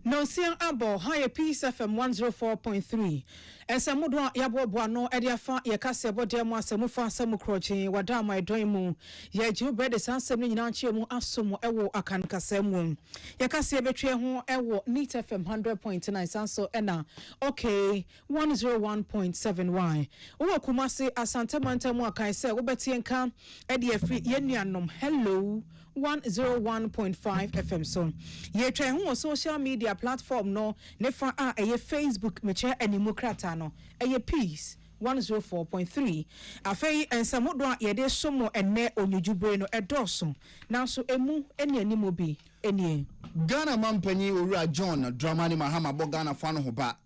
No sian abo high peace FM 104.3. Esamudwa yabo no ediafa yakase bode mu asemufa asemu kroche wada my doimu ye jibe de sansem ni nyina nche mu asomo ewo akankasemu yakase betwe ho ewo neat FM 100.9 sanso ena okay 101.7y wo kumase asante mantemu akai se wo betie nka edi afri yenuanom hello 101.5 FM so ye twa ho social media platform no nefa a eye Facebook meche animokrata no eye peace 104.3 afei ensamodo ye de somo enne onyujubre no edoso nanso emu eni animo bi eni Ghana mampanyi owura John Dramani Mahama bo Ghana fa no ho ba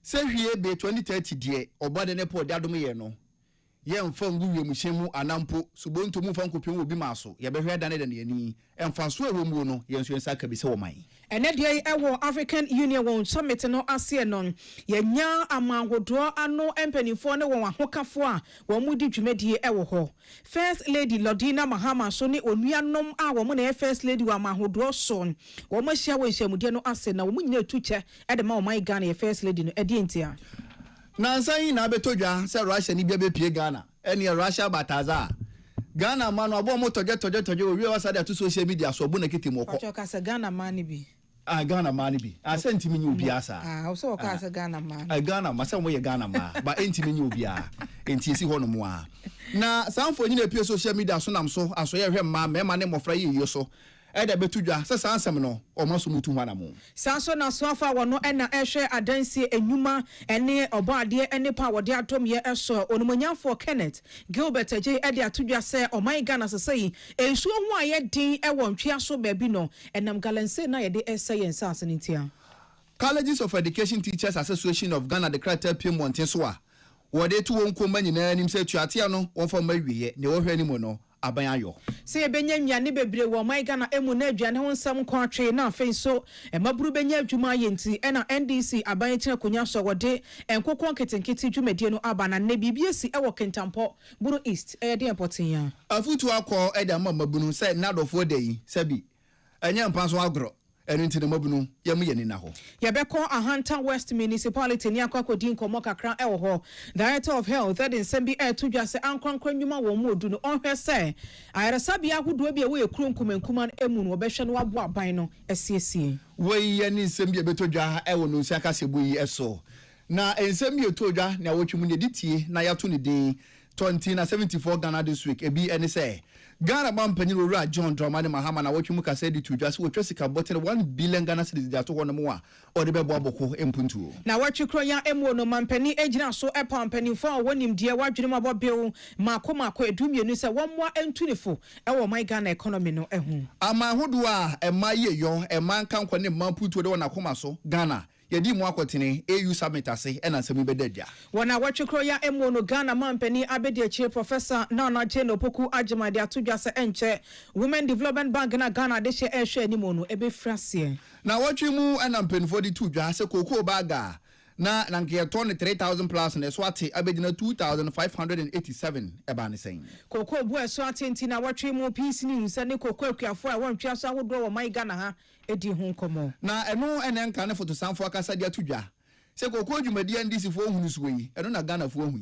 se hwie be 2030 die obade ne po dadom ye no ye mfa nguwe muhyemu anampo subonto mu fa nkopem obi maso ye behwe dane dane ani emfa so ewomu no ye nso ensa ka bi se wo man ene de ewo African Union won summit no ase no ye nya amanhodo ano empanifo ne won ahokafo a won mudi dwumadie ewo ho First Lady Lodina Mahama so ne onuanom a won na First Lady wa amanhodo so won mahia won hyamude no ase na won nyina tuche e de ma o man Ghana ye First Lady no edi entia na nsan na betodwa se Russia ni bia bepie Ghana ene Russia bataza Ghana man abo mo toje owie wasade to social media so obo na kitimo ko ko ka se Ghana man bi Ghana man bi asentimi nyi obi asa so ka se Ghana man Ghana ma se mo ye Ghana ma ba entimi nyi obi a enti esi ho no mo a na sanfo nyi na pie social media so nam so aso ye hwe ma me ne mofra ye so eda betudwa se sansem no omaso mutu hwana mo sanso na so afa wono ena ehwe adansi enyuma ene obaade ene pa wode atom ye eso onumanyafo Kenneth Gilbert J ede atudwa se oman Ghana sesei ensuo ho aye din ewo ntwe so baabi no enam galense na ye de ese ye nsase ntia Colleges of Education Teachers Association of Ghana the Crater PM Montenso a wode tu won koma nyina nim se tuatia no won fa mawiye ne wo hwe ni mo no aban ayo se ebenya nwane bebre wo man Ghana emu na aduane ho nsam kwatwe na afei so emaburu benya adwuma yenti ena NDC aban tena konya so wode enkokon ketenkete dwumadie no aba na ne bibiesi ewo kentampo buru east e de importin ya afutu akọ eda mamabunu se nadofo dey sabi enya mpanso agro enu ntine mabunu yam ye ni na ho yabeko Ahanta West Municipality ni akwakodin komo kakra ewo ho Director of Health that in sembi tudwa se ankwankwa nwuma wo mu odu no onhwe se ayaresabia ahodo bia wo ekuru nkumankuma emu no obehwe no wabo aban no esiesie we ye ni sembi betodwa ewo no nsia kasebo yi eso na ensembi etodwa na wotwemu ne ditie na yato ne din 2074 Ghana this week ebi ene say Ghana mampanyi owura John Dramani Mahama na wotwemu kase di tudwa se wotwesika botere 1 billion Ghana cedis dia to hono mo a ode bebo aboko empuntu na watwekro ya emu no mampani ejina so epa mampani fo wonim die wadwene mabobeu mako edumienu se wonmoa entunifo ewo my Ghana economy no ehu ama hodo a ema yeyo ema nkankwa ne mamputu de wona koma so Ghana yedi mu akotene AU summit ase ena nsemi bedadia wona watwekro ya emu no Ghana mampani abedieche Professor Nana Jeno Poku Ajimade atudwa se enche Women Development Bank na Ghana de she ehwe animo no ebe frase na watwemu ena mpenfo di tudwa se kokoo baga na nke ton 3000 plus na swati abedina 2587 eba ne sen kokoo bu swati ntina watwemu peace news ne kokoo akuafo a wontwa so ahodo wo my Ghana ha edi ho nkomo na eno ene nka ne foto sanfo akasa dia tudwa se kokoo dwumadi ndisi fo hunu suyi eno na Ghana fo hu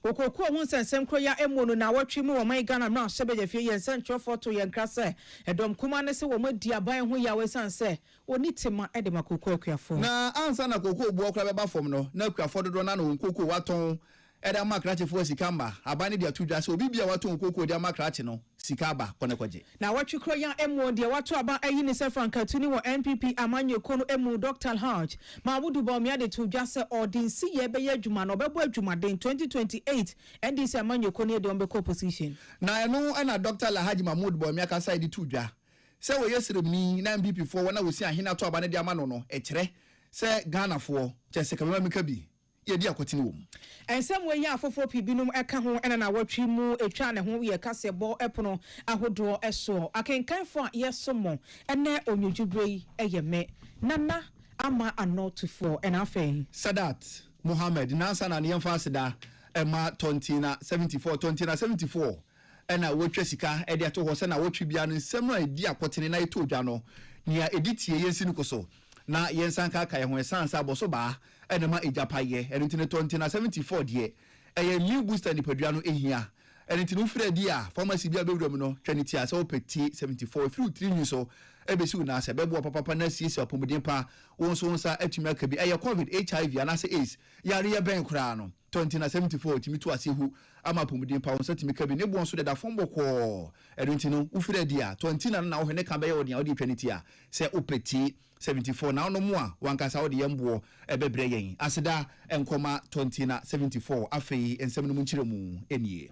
kokoo hu sensem kro ya emono na watwemu wo my Ghana na sebege fie ye sentro foto ye nkrase edom kuma ne se wo madi aban ho ya we sanse oni tema ede makokoo akuafo na ansa na kokoo bu okra beba fom no na akuafo dodo na no kokoo waton eda makrache fo sikamba abane dia tudwa se obi bia waton kokoo dia makrache no sikaba konekwaje na watwekro ya emu dia watu aba ayi ne se frankatuni wo NPP amanyo kono emu Dr. Hajj Mahmudu Bawumia de tudwa se ordinsi ye beye adwuma no bebo adwuma den 2028 NDC amanyo kono de ombeko opposition na eno ena Dr. Alhaji Mahmudu Bawumia ka side tudwa se wo yesremni na MPP fo wona wosi ahina to abane dia amano no ekire se Ghana fo chese kamema mikabi yedi akotini wom ensem we ya afofo pibinum eka ho ena na watwi mu etwa ne ho ye kasebo epono ahodo eso akenkanfo yesomo ene onyujubrei eyeme nana ama anotufo ena afen Sadat Mohammed nansa na ne yemfa aseda ema 2074 ena wotwa sika ede ato ho se na wotwi bia no nsem na edi akotene na eto dwa no nia editie yensi ni koso na yensanka ka ye ho esansa boso ba enema ejapaye enintine 2074 de eye new booster ni padua no ehia enintine ufre di a pharmacy bia bewuram no twaniti ase opeti 74 free 3 new so ebesi una ase bebo papa na sisi apomuden pa wonso nsa atumi aka bi eye covid HIV anase AIDS yare ye ben kura no 2074 timi to ase hu ama apomuden pa wonso timi ka bi ne bo nso de da fombo ko enintine ufre di a 20 na wo ne ka be ye odi a odi twaniti a se opeti 74 na ono mu a wankasa wo de yembo ebebre yen aseda enkoma 2074 afei ensem no mu nkyeremu enie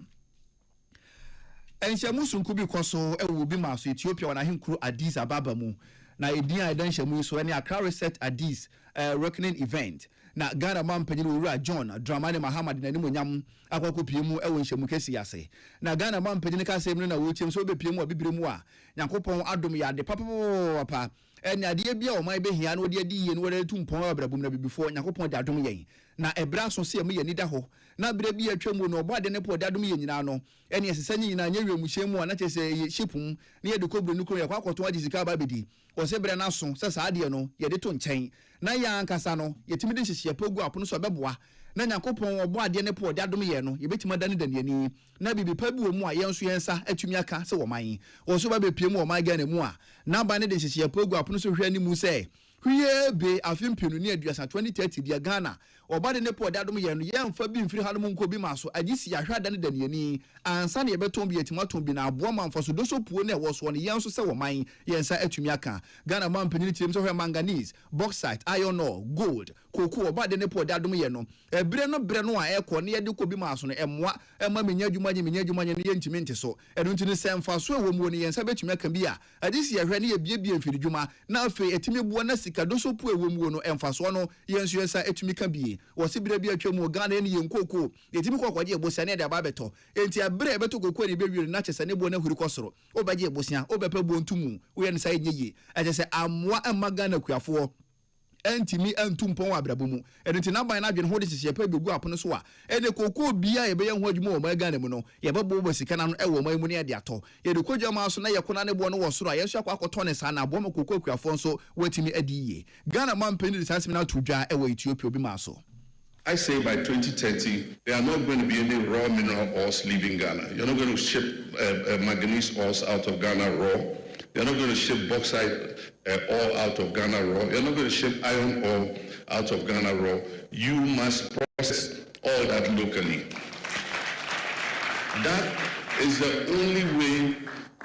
enhyamu sunku bi koso ewo bi ma so Ethiopia wana henkuru Addis Ababa mu na edin a edanhyamu so ene Accra Reset Addis reckoning event na Ghana man panyin owura John Dramani Mahamad na nimonyam akwakopie mu ewo nhyamu kesi ase na Ghana man panyin ka asem na wo chem so obepie mu abibire mu a Nyankopon adom ya de papa ene ade bia o man behia na odi adi ye no wore tumpon abrabum na bibifo Nyankopon de adom yen na ebra so se mu ye nida ho na bire bia twam no obo ade ne po de adom ye nyina no ene esesanye nyina nya wiamuhye mu na chese shipum na ye de kobru nukro ya kwakoto adi sika ba bedi o se bere na so se saade no ye de to nchen na ya ankasa no ye timi de hyehye pogu apono so beboa na Nyankopon obo ade ne po de adom ye no ye betima dane daniani na bibi pa bi wo mu a yenso yensa atumi aka se wo man o so ba bepie mu wo man ga na mu a na ba ne de hyehye pogu apono so hwe ani mu se hwie be afimpinu ni aduasa 2030 dia Ghana oba de ne po de adom ye no ye mfa bi mfiri hanum nko bi maso agisi ya hwa dane daniani ansa ne ye beton bi etimaton bi na aboa manfo so do so puo na wo so ne yenso se wo man yensa atumi aka Ghana man panyin tirim so hwe manganese bauxite iron ore gold koku oba de ne po de adom ye no ebire no a ekọ ne ye de ko bi maso no emwa ema menya adwuma nye ne ye ntimi nte so eno ntini semfa so ewo mu ne yensa betumi aka bi a agisi ya hwe ne ye bie mfiri dwuma na afi etimi buo na sika do so pu ewo mu no emfa so no yenso yensa etumi ka bie wo sibire bi atwa mu Ghana ne ye nkoko etimi kokwaje ebosia ne de aba beto enti abire beto kokko ne be wiere na chese ne bo na huri kosoro obaje ebosia obepa bo ntumu wo ye ne sai nyeye agese amwa amaga na kuafo entimi entumpon abrabomu enenti na ban na dwene ho de sisi pa begu apono so a ene kokko bia ye be ye ho adwuma o ma Ghana mu no ye bebo bo sika na no ewo ma mu ne de ato ye de kodwa ma so na ye kona ne bo no wo soro a ye so akwakoto ne sa na bo ma kokko kuafo nso watimi adiye Ghana man peni de sanse na tudwa ewo Ethiopia obi ma so. I say by 2030, there are not going to be any raw mineral ores leaving Ghana. You're not going to ship manganese ores out of Ghana raw. You're not going to ship bauxite ore out of Ghana raw. You're not going to ship iron ore out of Ghana raw. You must process all that locally. That is the only way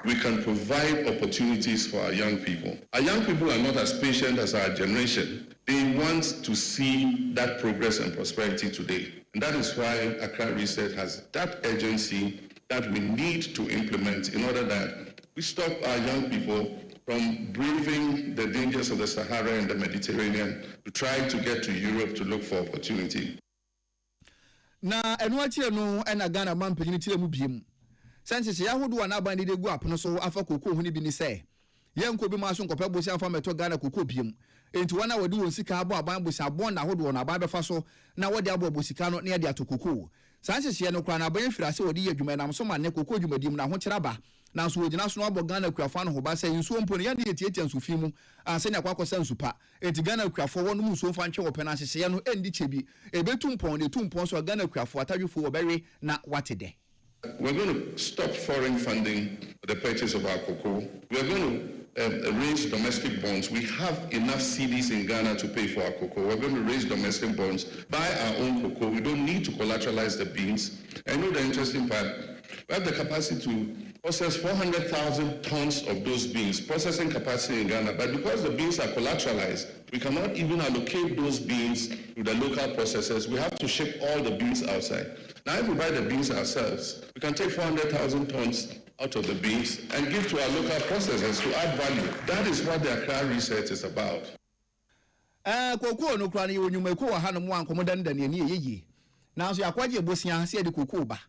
we can provide opportunities for our young people. Our young people are not as patient as our generation. They want to see that progress and prosperity today. And that is why Accra Reset has that urgency that we need to implement in order that we stop our young people from braving the dangers of the Sahara and the Mediterranean to try to get to Europe to look for opportunity. Na enwachi no ena Ghana man panyini tire mu biem. Sanse ya hodo na ban de gu apono so afa kokko hu ni bi ni se. Ye nko bi ma so nkopɛ bosi afa meto Ghana kokko biem. Enti wana wodi won sika abo aban bosi abon na hodo na aban befa so na wodi abo bosika no na ye de atokoko. Sanse no kra na aban fira se wodi ye adwuma na so ma ne kokko adwumadim na ho kyeraba. Na so wodi na so no abo Ghana kuafo no ho ba se nsuo mpo ne ya de tietia nsufi mu anse ne akwakosa nsupa. Enti Ghana kuafo wonu mu nsuo fa ntwe wo pena hyehye no endi chebi. Ebetumpon de tumpon so Ghana kuafo atadwefo wo bewe na watede. We're going to stop foreign funding for the purchase of our cocoa. We're going to raise domestic bonds. We have enough CDs in Ghana to pay for our cocoa. We're going to raise domestic bonds, buy our own cocoa. We don't need to collateralize the beans. I know the interesting part. We have the capacity to process 400,000 tons of those beans, processing capacity in Ghana. But because the beans are collateralized, we cannot even allocate those beans to the local processors. We have to ship all the beans outside. Now, if we buy the beans ourselves, we can take 400,000 tons out of the beans and give to our local processors to add value. That is what the Accra Research is about. Koko no kra ne onyuma ko wa hanom ankomo dan dan ne ye. Now so yakwaje bosia se de koko ba.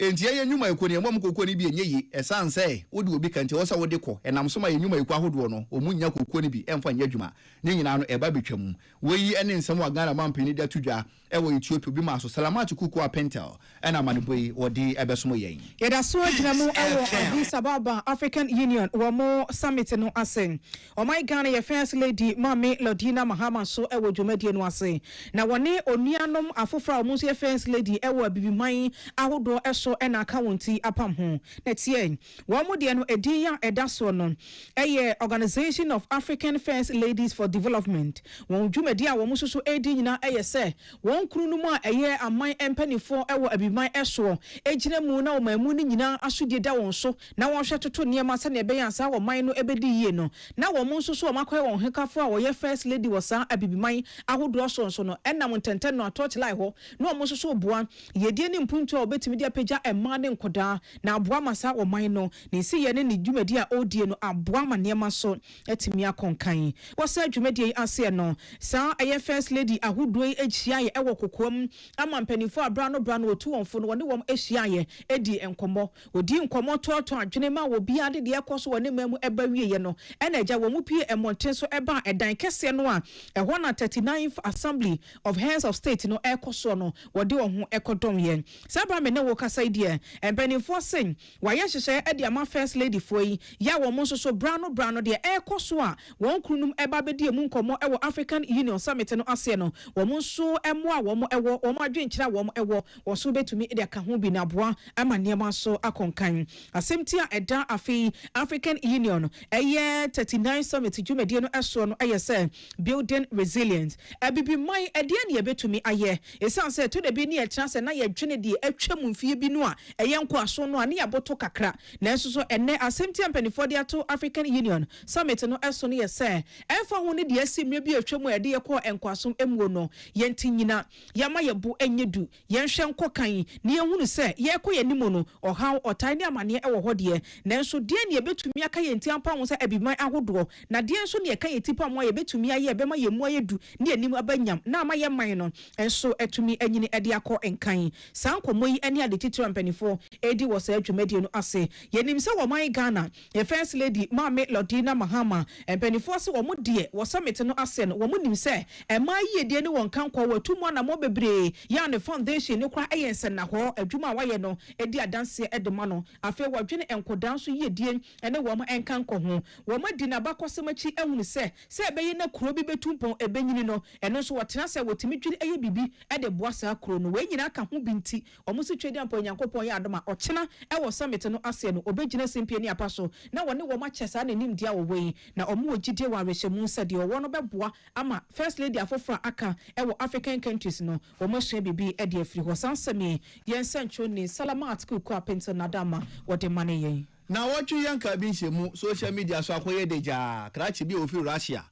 enti ye nnwuma eko ne mom kokko ni bi enye yi esan say wo de obi kante wo sa wo de kɔ enam so ma ye nnwuma eko ahodo no omunya kokko ni bi emfa nya adwuma ne nyina no eba betwam weyi ene nsɛm wa Ghana mampani da tudwa ewo Ethiopia bi ma so Salamatu Kuku Pentel ena maneboyi wo de ebesomo yen yeda so gyina mu ewo Addis Ababa African Union wo mo summit no asen o my Ghana ye first lady Mame Lodina Mahama so ewo dwumadie no ase na wone onuanom afofra o mo so ye first lady ewo abibiman ahodo eso ena akawunti apam ho na tie wo mo de no edin ya eda so no eye Organization of African First Ladies for Development won dwumadi a wo mo so edin nyina eye se won kru no mu a eye aman empanifo ewo abibiman eso ejina mu na o mamu ni nyina asodie da won so na won hwe toto niema se na ebe yansa wo man no ebedi yie no na wo mo so o makoy won hekafo a wo ye first lady wo sa abibiman ahodo so no enam ntenten no torch light ho na wo mo so oboa yedie ni mpuntu a obetimi dia pagya emma ne nkoda na aboa masa wo man no ne si ye ne dwumadi a odie no aboa ma niema so etimi akonkan wo sa dwumadi ase no sa eye first lady ahodo ejia ye ewo kokom ama mpanifo abra no otu wonfo no wone wom ehia ye edi enkomo odi nkomo toto adwene ma wo bia de ekoso wone mamu eba wiye no ena eja wo mu pie emonten so eba edan kese no a ehwo na 39th Assembly of Heads of State no ekoso no wode wo ho ekodom ye sabra me ne wo kasa die empanifo sen waye hyehye edi ama first lady foi ya wo mo so brano de ekoso a won krunum eba bedi emu nkomo ewo African Union Summit no ase no wo mo so emo a wo mo ewo wo mo adwenkyira wo mo ewo wo so betumi ede aka ho bi na boa ama niema so akonkan asemti a eda afi African Union eye 39 Summit dwumadi no eso no eye se building resilience abibi man ede ne yebetumi aye esan se to de bi ne ye chance na ye dwene de atwam mfie bi no a eye nko aso no a ne yaboto kakra na enso so enne asemti ampanifo de ato African Union Summit no eso no ye se enfa ho ne de asimre bi atwam ede ye ko enko aso emuo no ye ntinyina yama ye bu enyedu ye nhwe nko kan ne ye hunu se ye ko ye nimo no ohaw otan ne amane e wo hode na enso de ne ye betumi aka ye ntiampa ho se abiman ahodo na de enso ne ye ka ye tipa mo ye betumi aye be ma ye mu ayedu ne ye nim abanyam na ama ye man no enso etumi anyini ede akọ enkan sankomo yi ene ade titira mpanifo edi wo se adwumadi no ase ye nim se wo man Ghana ye first lady Mame Lodina Mahama mpanifo se wo mo de wo summit no ase no wo mo nim se ema ye de ne won kan kwa watumu na mo bebre ya ne foundation ne kwa ayense na ho adwuma waye no edi adanse edema no afi wadwene enkodan so ye die ene wo mo enkan ko ho wo mo di na bakosemachi ehunu se ebeyi na kuro bi betumpon ebenyini no eno so wotena se wotimi dwiri eye bibi ede boa sa kuro no we nyina ka ho binti omo se twedi ampo Nyankopon ya adoma ochena e wo summit no ase no obegyina sempie ni apaso na wone wo ma kyesa na nim dia wo we na omo wogide wa rehemu se de wo no beboa ama first lady afofra aka e wo African countries no wo mo hwe bibi ede afiri ho sansame yen sancho ni Salamat Kuku Pentel nadama wo de mane yen na watchu yanka bi nhemu social media so akoye deja krachi bi ofi Russia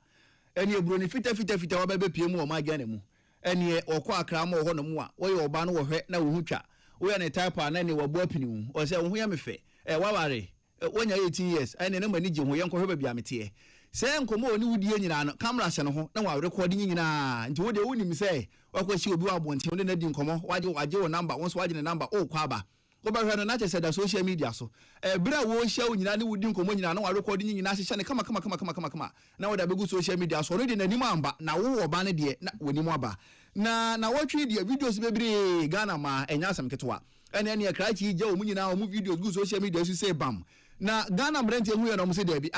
eni eburo ni fita wa bebe pie mu o ma Ghana mu eni okọ akra ma ho no mu a wo ye oba no wo hwe na wo hu twa wo ye ne type na ni wo bo apini mu o se wo hu ya mefe waware wonya 18 years eni na mani je ho ye nkọ hwe ba bia mete se nkomo oni wudie nyina no camera hye no ho na wa record nyina nti wo de wonim se wakwashi obi wa bonte wo na di nkomo waje wo number won so waje ne number o kwa ba go ba hwe no na chese da social media so bra wo hye wo nyina ne wudi nkomo nyina na wa record nyina hye ne kama na wo da begu social media so no de nanim amba na wo oba ne de na woni mu aba na watwi de videos bebre Ghana ma enya asem ketwa ene e krachi je wo nyina wo videos go social media so say bam na Ghana mrente hu ye no mo se de bi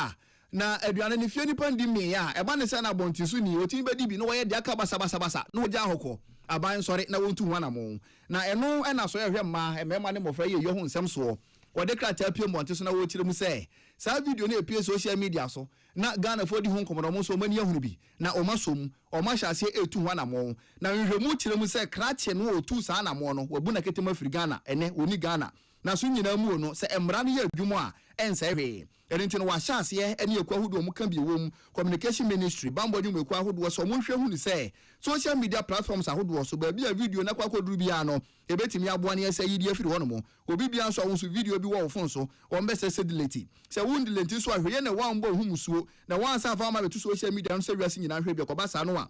na aduane ne fie nipa ndi me ya eba ne se na bonti so ni otimi bedi bi no wo ye de aka basa no ja hokọ aban sori na wontu hu anamo na eno ena so ye hwe ma emema ne mofra ye yo hu nsem so wo de krata apie monti so na wo kire mu se sa video na apie social media so na Ghana fo di hu nkomo mo so mani ahunu bi na o masom o ma hyase etu hu anamo na nhwemu kire mu se krache no otu sa anamo no wabu na ketema afiri Ghana ene oni Ghana na so nyina mu no se emra no ye adwumo a ensa hwe enti no wa hyase ene ekwa hudo mu kan bi wom communication ministry bambodi mu ekwa hudo so mo hwe hu ni se social media platforms ahodo so ba bia video na kwa koduru bia no ebetimi aboa ne ese yidi afiri wono mo obi bia so awusu video bi wo phone so o mbe se delete se won delete so ahwe ye na wan bo hu musuo na wan sa fa ma betu social media no se wiase nyina hwe bi ko ba sa no a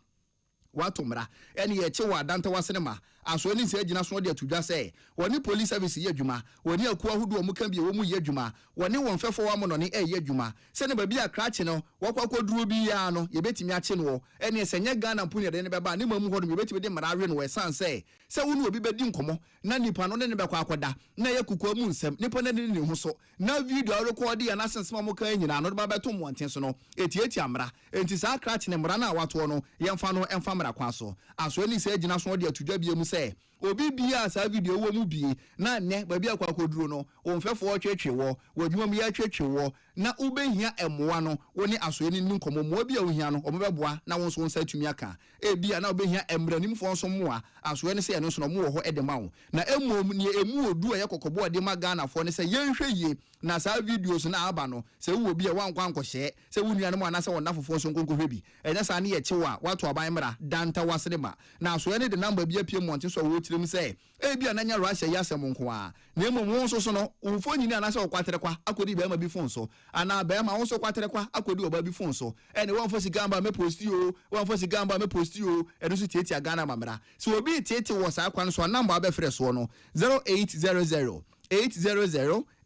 watomra ene ye che wa danta wasene ma aso ni se gina so de atudwa se woni police service ye adwuma woni akuwa hudu o muka bi wo mu ye adwuma woni won fefo wa mo no ne ye adwuma se ne ba bi akrache no wakwakoduro bi ya no ye betimi ache no ene esenye Ghana mpuni de ne beba ne mamu hodo me betimi de mara hwe no we san se wonu obi bedi nkomo na nipa no ne bekwa akoda na ye kukwa mu nsem nipa ne ne hu so na video record ya na sensema mo kan nyina no ba beto mo nten so no etieti amra enti sa akrache ne mra na wato no yemfa no emfa mra kwa so aso ni se gina so de atudwa bi mu se obi bia sa video wo mu bi na ne ba bi akwakoduro no onfefo wo twetwe wo wadwuma mu ya twetwe wo na ubehia emoa no woni aso ni nkomo mo bi a ohia no omebeboa na won so nsa tumi aka bia na ubehia emranim fo nso moa aso ni se no so no mo ho edema wo na emom ne emu odu a yakokobo de ma Ghana fo ne se yenhwe yie na sa videos na aba no se wo bi a wankwa nkɔhye se wo nua no mo anase won nafofo nso nkonkohwe bi enya sa ne ye kyewa wato aban mra danta wasedema na aso ni de number bi apie monte so wo tirim se bia na nya Russia yasem nko a na emom won so no ufo nyini anase okwatere kwa akodi be ma bi fon so ana be ma won so kwatere kwa akodi oba bi fon so ene won fo sigamba me posti o won fo sigamba me posti o eno so tieti Ghana mamra so obi tieti wo sa kwan so number abefre so no 0800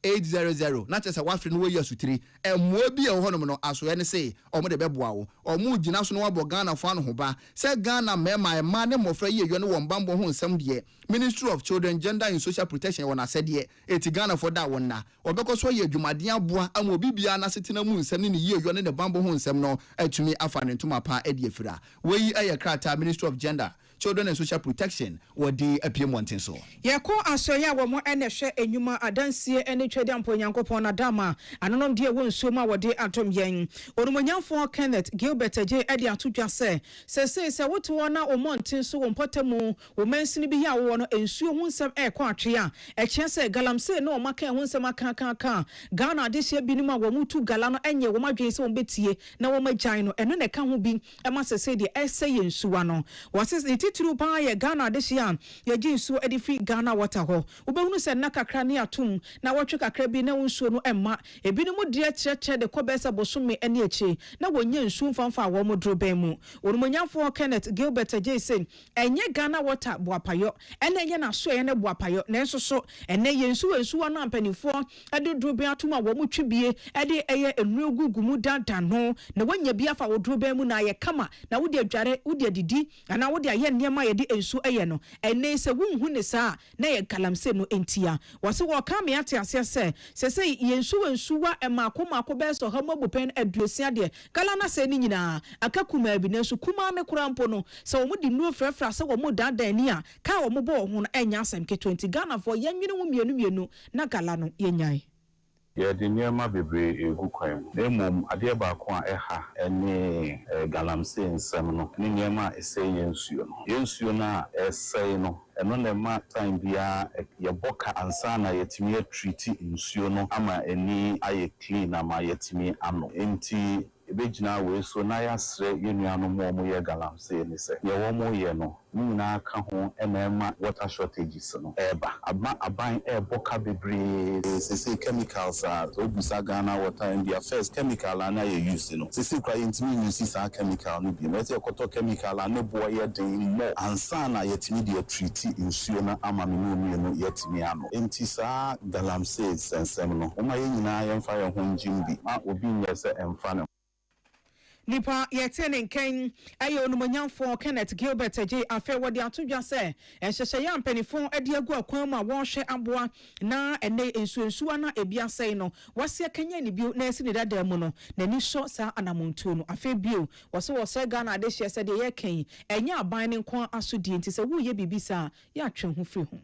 800 na chese wafre no we asutiri emmo bi e ho no no aso ene se omo de beboa wo omo gina so no wabo Ghana fo no ho ba se Ghana mema ema ne mofra ye yo ne wo mbambo ho nsem de Ministry of Children Gender and Social Protection wona sede eti Ghana for da wona obekọ so ye adwumade aboa ama bibia na setena mu nsem ne ye yo ne bambo ho nsem no atumi afa ne ntoma pa edi afira we aye krata Ministry of Gender Children and Social Protection wodi apie monten so ye ko asoya wo mo ene hwe enwuma adansie ene twede ampo Nyankopon na dama anonom de wo nsuo ma wode atom yen onumonyamfo Kenneth Gilbert J edi atudwa se woto na omonten so wo mpotemu wo mansini bi ya wo no ensuo hu nsem ekọ atwe a eche se galamse na o maka hu nsem aka Ghana de hye binim a wo mutu gala no enye wo madwen se wo betie na wo magyan no eno ne ka ho bi ema se de ese yensuwa no wase titru pa ye Ghana de hye a ye ginsuo edi free Ghana water ho wo behunu se na kakra ne atum na wotwe kakra bi na nsuo no emma ebinom de kyerɛkyerɛ de kɔbɛsa bosome ene achi na wonya nsuo mfamfa wo modro ban mu onumonyamfo Kenneth Gilbert J say enye Ghana water boapayo ene enye na so ene boapayo na enso so ene ye nsuo na ampanifo ade dro ban atum a wo motwebie ade eye enru gugumu dada no na wonya bi afa wo dro ban mu na ye kama na wode adware wode adidi ana wode aye nneema ye de ensu eye no ene se wonhu ne saa na ye galamse no entia wase wo ka me ate ase se yensuwa emako beso ha mabupen aduosia de kala na se ni nyina akakuma bi na so kuma ne kurampo no se wo mudi nu frefra se wo dada ni a ka wo bo ho no enya asem ke 20 Ghana for yenwene wo mienu na kala no yenyan ye de niema bebre egu kwan emom ade baako a eha ene galamse nsem no ne niema ese yensuo na ese no eno ne ma time bia ye boka ansa na yetimi treat nsuo no ama eni aye clean ama yetimi ano enti ebegina we so na ya sre yenuano mo ye galamse ni se ye wo mo ye no nyina ka ho ema water shortages no eba aban boka bebre se chemicals are obusa Ghana water in their first chemical na ye use no se kwa intimi use sa chemical no bi mete koto chemical na bo ye den mo ansa na yetimi de treat nsuo na ama me no yetimi ano enti sa galamse sensem no o ma ye nyina ye mfa ye ho njimbi ma obi nye se emfa no nipa yetene nken ayo onumonyamfo Kenneth Gilbert J afe wode atodwa se enhyehye ya mpanifo ade agu akwan mu a wonhwe aboa na ene ensuensuwa na ebia sei no wase kanya ni bio na esi ne dada mu no nani so sa anamontuo no afe bio wose Ghana de hye se de ye ken enya aban ne nko asodi enti se wo ye bibisa ya atwe ho fi ho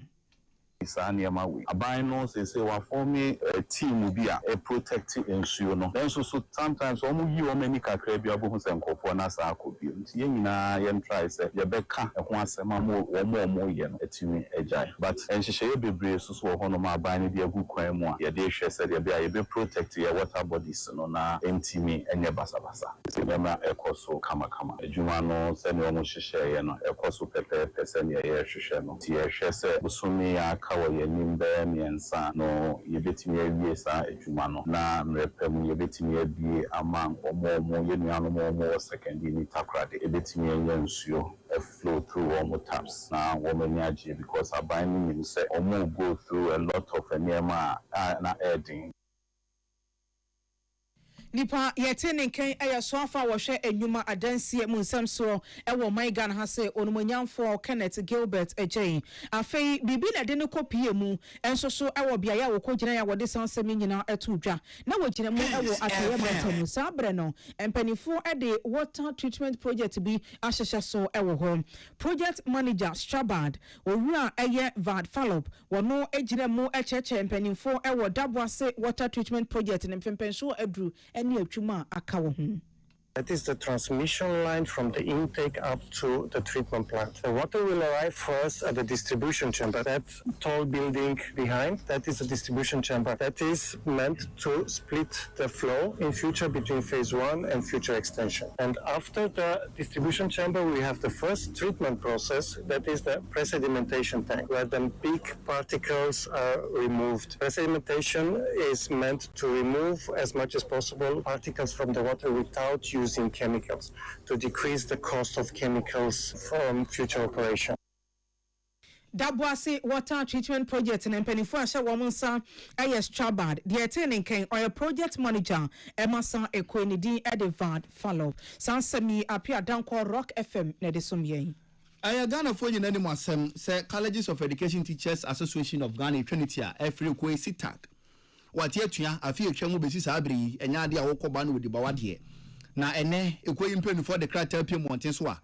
Niema we aban no say wa form a team bi a protect ensuo no then so sometimes omo yi o mani kakra bi abohu se nkofo na sa akobi nti ye nyina ye try say ye beka ho asema mo ye no atimi agile but enhyehye ye bebre so ho no ma aban ne bi agu kwan mu a ye de hwe se de bia ye be protect ye water bodies no na entimi enye basabasa se na ekoso kama adwuma no se ne omo hyehye ye no ekoso pepe se ne ye hwehwe no ti ye hwe se busumi aka wa yenimbe miensa no yebetimi awie sa adwuma no na mrepem yebetimi abie ama omo yenuano mo second ni takrade yebetimi enye nsuo flow through almost taps now women because our binding himself almost go through a lot of enema na adding. Nipa yetene kan so afa wo hwe enwuma adansie mu nsem so wo maigan ha se onumonyamfo Kenneth Gilbert Ejay afei bibi na de ne kopie mu enso so wo bia ya wo kogina ya wode sansem nyina etudwa na wo gina mu wo atoye matamu sabre no empanifo de water treatment project bi ahyehye so wo ho project manager Strabad owura Vad Fallop wono egina mu echeche empanifo wo Dabwase water treatment project ne mpempenso adru That is the transmission line from the intake up to the treatment plant. The water will arrive first at the distribution chamber. That tall building behind, that is the distribution chamber. That is meant to split the flow in future between phase 1 and future extension. And after the distribution chamber, we have the first treatment process. That is the pre-sedimentation tank, where the big particles are removed. Pre-sedimentation is meant to remove as much as possible particles from the water without using chemicals, to decrease the cost of chemicals from future operation. Dabwase water treatment project in Penifo Asha Womansa AS Strabad, the attending king or a project manager, Emerson Equinidi Vad Fallop. Sansemi appear down called Rock FM Nedisumye. I Ghana for you anymore, say Colleges of Education Teachers Association of Ghana Trinity, every Kwe Sitak. What yet, I feel Chamu Besis Abri, and Yadia Okoban with the Bawadie. Na ene ekwe impenu for the crater pm montenswa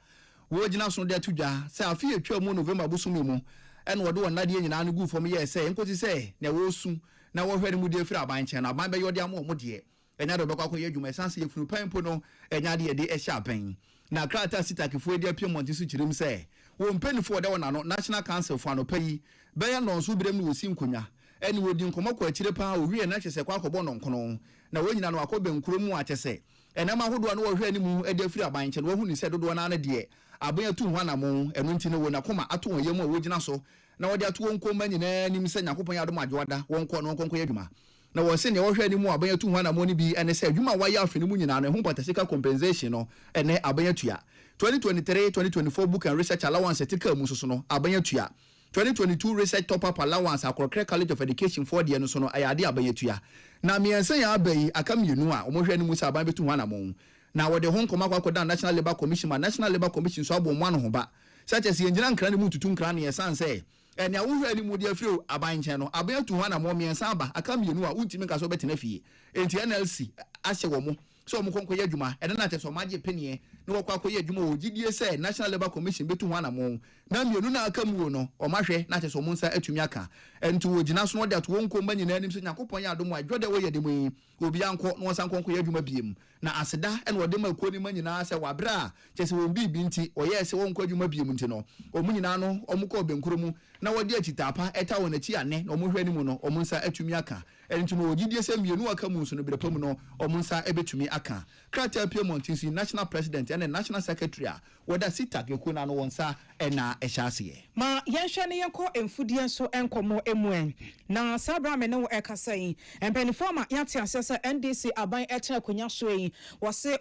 wo gina so de tuja say afi etwa mu November busumi mu en wo de wona de nyina no gu fom ye say nkoti say na wo su na wo hwere mu de fira abanche na aban be yode am mo de enya do bekwa ko ye dwuma sanse ye funu pampo no enya de de ehya ban na crater sitakifo de pm montensu chirim say wo mpenu for de wona no National Council for anopayi be ya no so birem no wo si nkonya eni wo di nkomo kwa chire pa o hwie na kyese kwa akobɔ no nkono na wo nyina no akɔbɛ nkuro mu akyese enama hodo no wo hwie ni mu ede afiri abanche no wo hu ni sɛ dodo na de abon atu ho na mo eno nti no wo na koma ato wo yemu a wo gina so na wo de ato wo nkoma nyina nim sɛ nyakopon ya dom adwoada wo nkɔ no nkɔnkɔ yadwuma na wo se ne wo hwie ni mu abon atu ho na mo ni bi ene sɛ adwuma wa ya afini mu nyina no ho patasika compensation no ene abon atua 2023-2024 book and research allowance etika mu so no abon atua 2022 research top up allowance Akorokre College of Education for the no so no ayade abayetua na miensa ya abayi aka mienu a omohwe ni musa aban betu ho na mo na wo de ho nkoma kwakoda National Labour Commission ma National Labour Commission so abo mo ano ho ba such as yenjina nkran ni mu tutu nkran ne yesan say ene awohwe ni mu de afiri aban chen no aban tu ho na mo miensa aba aka mienu a untimi ka so betena fie enti NLC ahye wo mo so mo konko yadwuma ene na te so maje penie no wo kwakọ yadwuma o gidie say National Labour Commission betu ho na mo na mienu na aka mu no o mahwe na te so mo nsa atumi aka enti wo gina so no de to wo nko manyina anim so nyakopon ya adom adwode wo yede mu obi anko no nsa konko yadwuma biem na aseda ene wo de ma ko ni manyina say wabra kyese wo bibi nti o ye se wo nko adwuma biem nti no o munyina no o mukọ benkuro mu na wo de achitapa eta wo na chi ane na o mo hwe ni mu no o mo nsa atumi aka enti no gidie say mienu aka mu so no berepam no o mo nsa ebetumi aka krata payment is national president and national secretary whether sitak ekuna no wonsa na ehyaase ma yenhwe ne yenko emfudie so enkomo emuen na sabra me ne wo ekasai empenifoma yate asese NDC aban etra konya so yi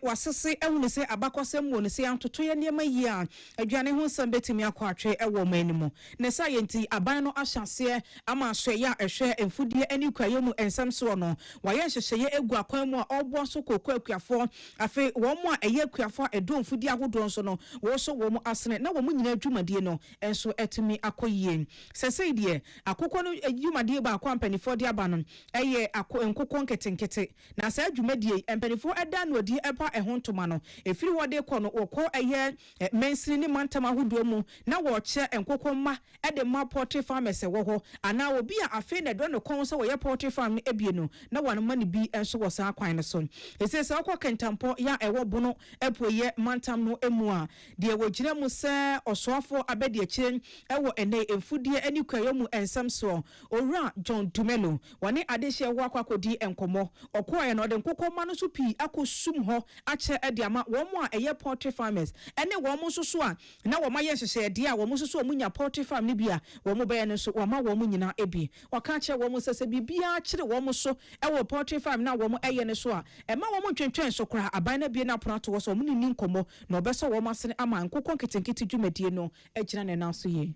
wasese ehunu se abakosem wo ne se antoto ye niema yi a adwane ho nsam betimi akwaatwe ewo manimu ne sa yenti aban no ahyase ama so ya ehwe emfudie ani kwaye mu ensam so no waye hyehyeye egu akwan mu a obo so kokko akuafo afi wo mu a eye akuafo edo mfudie agodo so no wo so wo mu asene na wo mu nyina adwumadie no enso etimi akoyie sesei de akokko no adwumadie ba akwa mpanifo de aba no eye nkokko nketenkete na sa adwumadie mpanifo eda no odi epa ehontoma no efiri wode kɔ no wokɔ eye mensini ni mantama hodo mu na wo kye nkokko ma ede ma poultry farmers wo ho ana obi a afi na do no kon so wo ye poultry farm ebie no na wan ma ne bi enso wo sa kwan no so ese sa akɔ kentampo ya ewo bono epoye mantam no emu a de wo gyina mu se oso soafo abedi echen ewo ene emfudie ani kwayo mu ensam so owura John Dumelo wane adehye wo akwakodi enkomo okoye no de nkokoma no so pi akosum ho ache ediama wo mu a eye poultry farmers ene wo mu soso a na wo ma ye hyehyɛ de a wo mu soso munya poultry farm ni bia wo mu bɛyɛ no so wo ma wo mu nyina ebi waka kye wo mu sese bibia kyere wo mu so ewo poultry farm na wo mu eye ne so a ema wo mu twentwen so kora aban na bia na pronato wo so mu ni nkomo na obeso wo masene ama nkokon nketenkete dwumadie no agyina ne nan so ye.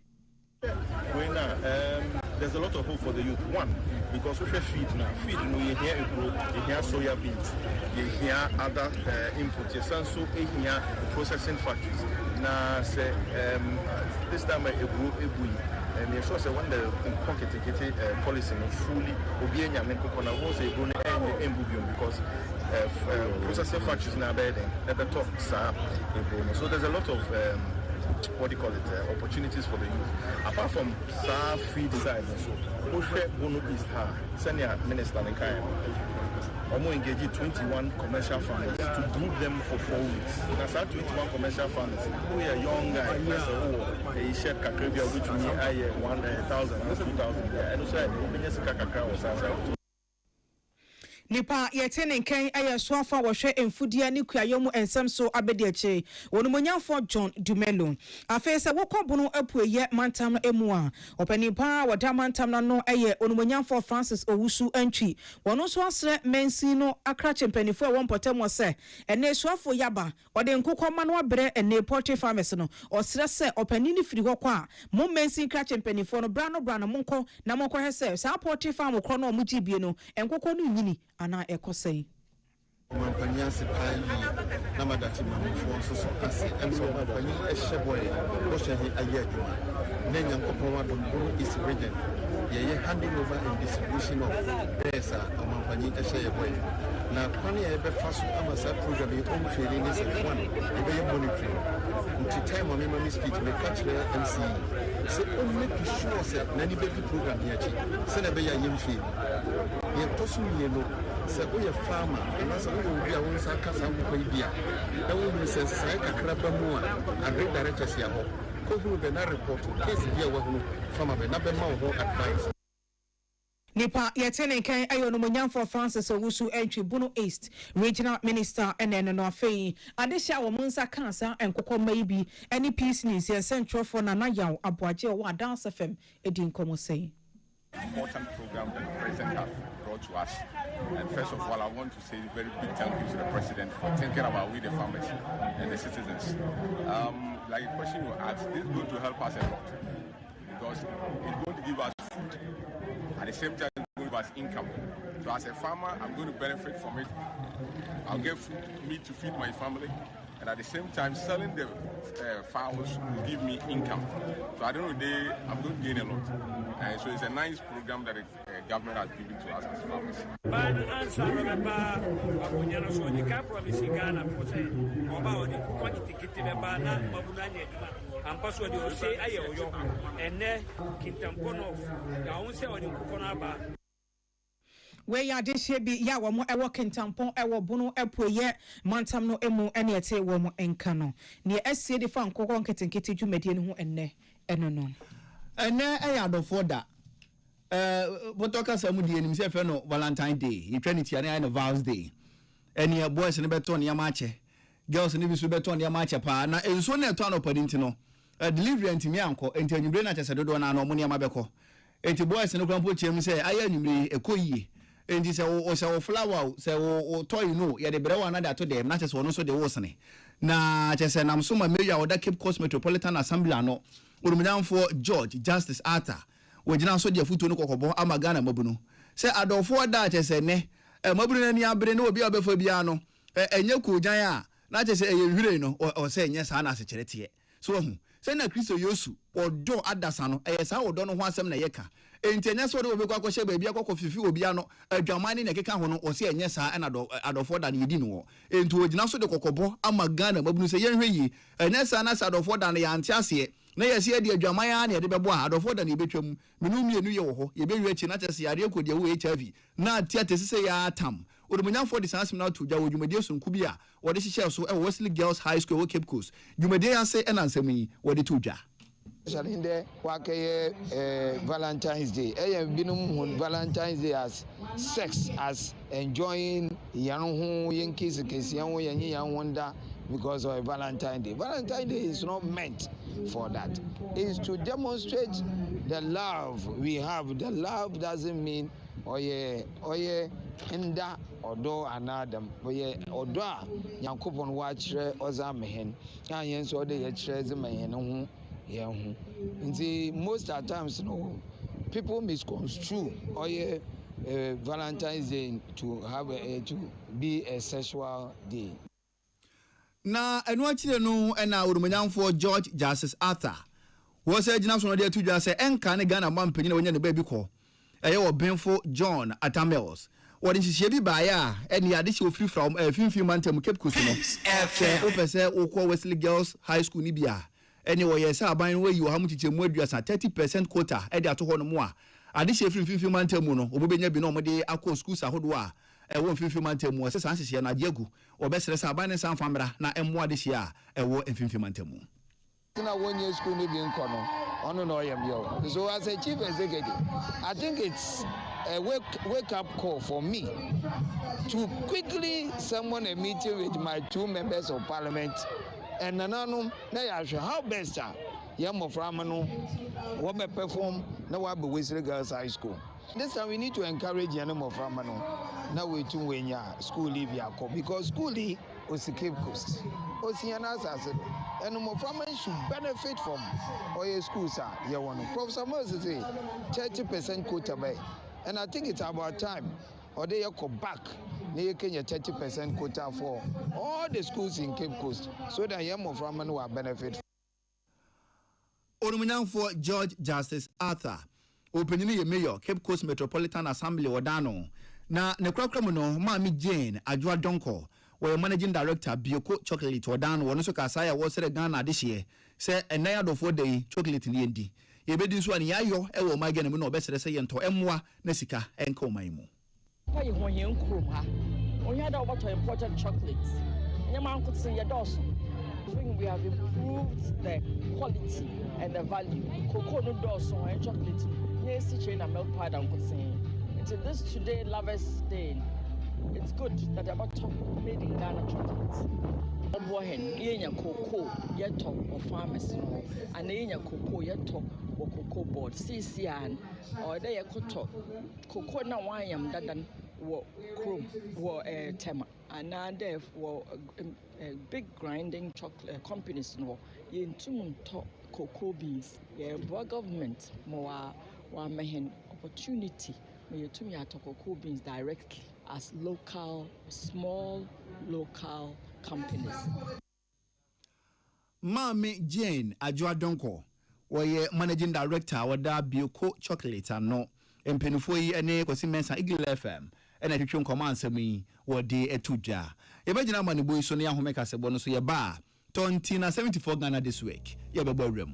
There's a lot of hope for the youth. One, because we feed now. Feed, you hear you hear soya beans, you hear other inputs. You also hear processing factories. Now, say this time a grow and you say when the pocket policy fully obeying your coconut was a grown because processing factories now there at the top, so there's a lot of what do you call it, opportunities for the youth. Apart from feed side, so Bono East Senior Minister Nkaya Omo engaged 21 commercial farmers to group them for 4 weeks. That's how 21 commercial farmers who are young guys, they shared Kakrabia, which we 1,000 and 2,000. And also, Kakra was nipa yetene nkan aye soafa wo hwe emfudia ni kuayomu ensem so abedi ache wonomonyafo John Dumelo afi se wokobono apueye mantam emu a opanipa wada mantam na no aye wonomonyafo Francis Owusu antwi wono so asre mensi no akra chempanifo e wonpotem se ene soafo yaba ode nkokoma no abre ene poultry farmers no osre se opanini firi hɔ kwa mo mensi kra chempanifo no brano monko na monko hese sa poultry farm kro no omugibie no enkoko no nyini ana ekosei Mampanya sipai na madati mamfo so ase emso mampanya ehweboy wo hwe ayedi na nyankopon wa dombo is region ye handing over and distribution of pesa mampanya ehweboy na kwani e be faso amasa program e on fere ni se one e be monitoring until time me mami speech me catch the MC se on make sure say na ni be program here chi se na be ya yemfi ye tosu ye no se o ye farmer na se o bi a won sa kasa ko bia e wo se sai kakra ba mu a agri directors ya ho ko hu be na report case bia wa hu farmer be na be ma ho advice nipa yetene nkan ayo no monyamfo Francis Owusu entry Bono East regional minister enen no afei adehya wo munsa kansa enkokoma ibi any peace news ye central for na yaw aboaje wo Dance FM edin komo sei important program that the president has brought to us. And first of all, I want to say a very big thank you to the president for thinking about we the farmers and the citizens. Like the question you asked, this is going to help us a lot because it's going to give us food. At the same time, it's going to give us income. So as a farmer, I'm going to benefit from it. I'll get meat to feed my family. And at the same time, selling the fowls will give me income. So at the end of the day, I'm going to gain a lot. And so it's a nice program that the government has given to us as farmers. where ya de shebi ya wo mo ewo kentampon ewo bono epoye mantam no emu ene ete wo mo enka no ne asie de fa nkokon nketenkete dwumadie ne ho enne eno no ene eya adofo da botoka samu die nim se fe no Valentine Day eternity ane na Vows Day ene boys ne beto ne yamache girls ne bisu beto ne yamache pa na enso na eto anopadi ntino delivery antimi anko enti anyumre na chese dodo na no mo ne yamabeko enti boys ne kwampo chem se aya anyumre ekoyie enti se o se o flower se o toy no ye de brewa na da to dem na chese wono so de wosene na chese nam so ma meya oda Cape Coast Metropolitan Assembly ano urumnamfo George Justice Arthur wojina so de futu no kokobo amagana mabuno se adofo da chese ne mabuno na ni abre ne obi obefa bia no enye kojan a na chese eye hwire no o se enye sa na se kyerete so hu se na Kristo Yesu odo adasa no sa odo no ho asem na yeka entenya so de obekwa kwahye ba bia kwakọ fifi obi ano adwamane na keka ho no o se enye sa na adofo da na yedi no entu ogina so de kokobo amagana mabunu se yenhwe yi enye sa na adofo da na ya ante ase na yesi ade adwaman a na yede bebo a adofo da na ebetwam menu mienu ye wo ho ye bewi achi na tese yare kodi wo HIV na tiate sese ya tam odumunyanfo de sansim na to gya wo dwumade sunku bi a wo de hihye so e Wesley Girls High School wo Cape Coast dwumade ase e na nsam yi wo de to gya Shalinde wakaye Valentine's Day. Binum Valentine's Day as sex, as enjoying young yankees, young wonder because of Valentine's Day. Valentine's Day is not meant for that. It's to demonstrate the love we have. The love doesn't mean oye enda odo anadam oye odo a Yankopon wa kire ozamehen anyen so de ye kire zemehen ho ye ho nti most at times people misconstrue oye Valentine's Day to have to be a sexual day. Na enu achire no na urumanyamfo George Justice Arthur wo se gina so no de atudwa se enka ne Ghana mampanyi na wonya ne ba bi ko eye wo benfo John Atamels wo de hihie bi ba ya ene ade hie ofiri from finfin mantem Cape Coast no opese ukwo Wesley Girls High School ni bia ene wo ye se aban wo yi wo hamu chichemu aduasa 30% quota e de ato ho no mo a ade hie finfin mantem no obobenya bi no mo de akọ schools ahodo a ewo finfin mantem wo se san hihie na diagu obesere se aban ne san famra na emo ade hie a ewo finfin mantem na one school ni bi nko no ono no yam yo. So as a chief executive, I think it's a wake up call for me to quickly summon a meeting with my 2 members of parliament and nananum na ya how best yam of ramano what me perform na wa be Wesley Girls High School. This time we need to encourage Yanam of Ramano. Now we too wenya school leave yako because school was the Cape Coast. Oceanas as it and more farmers should benefit from oil schools are here one. Professor Moses say 30% quota by. And I think it's about time or they go back. They can 30% quota for all the schools in Cape Coast so that young of Ramano will benefit. Orumunyan for George Justice Arthur. Openini ye mayor Cape Coast Metropolitan Assembly Wadano na nekwakra mu no Mami Jane Adwa Donko we managing director Bioko Chocolate Wadano wono so kasaya wo sere Ghana de hye se enaya do for day chocolate ni endi ye bedi so an yayo e wo magene mu no obesere se ye nto emmoa na sika enka oman mu pa ye hoyen krom ha onya da oboto imported chocolates nyama nkotse ye doso we have improved the quality and the value cocoa no doso and chocolate. Yes, chain and milk powder. Until this today, Lovers Day, it's good that they're about top made in Ghana chocolate. Yenya cocoa, yet top of farmers, and yenya cocoa, yet top or cocoa board, CCN, or they are cocoa now I am that than chrome, tema, and now therefore a big grinding chocolate companies no, in 2 top cocoa beans, yeah, government more. One opportunity where to me at cocoa beans directly as small local companies. Mami Jane Adwa Donko, where managing director wada Bioko Chocolate and no empenufo yi ene kwasi mensa Eagle FM ena twetwe command sami wode etuja. Yebagina mani boy so ne ahomeka sebo no so ye ba 2074 Ghana this week. Ye bebo rem.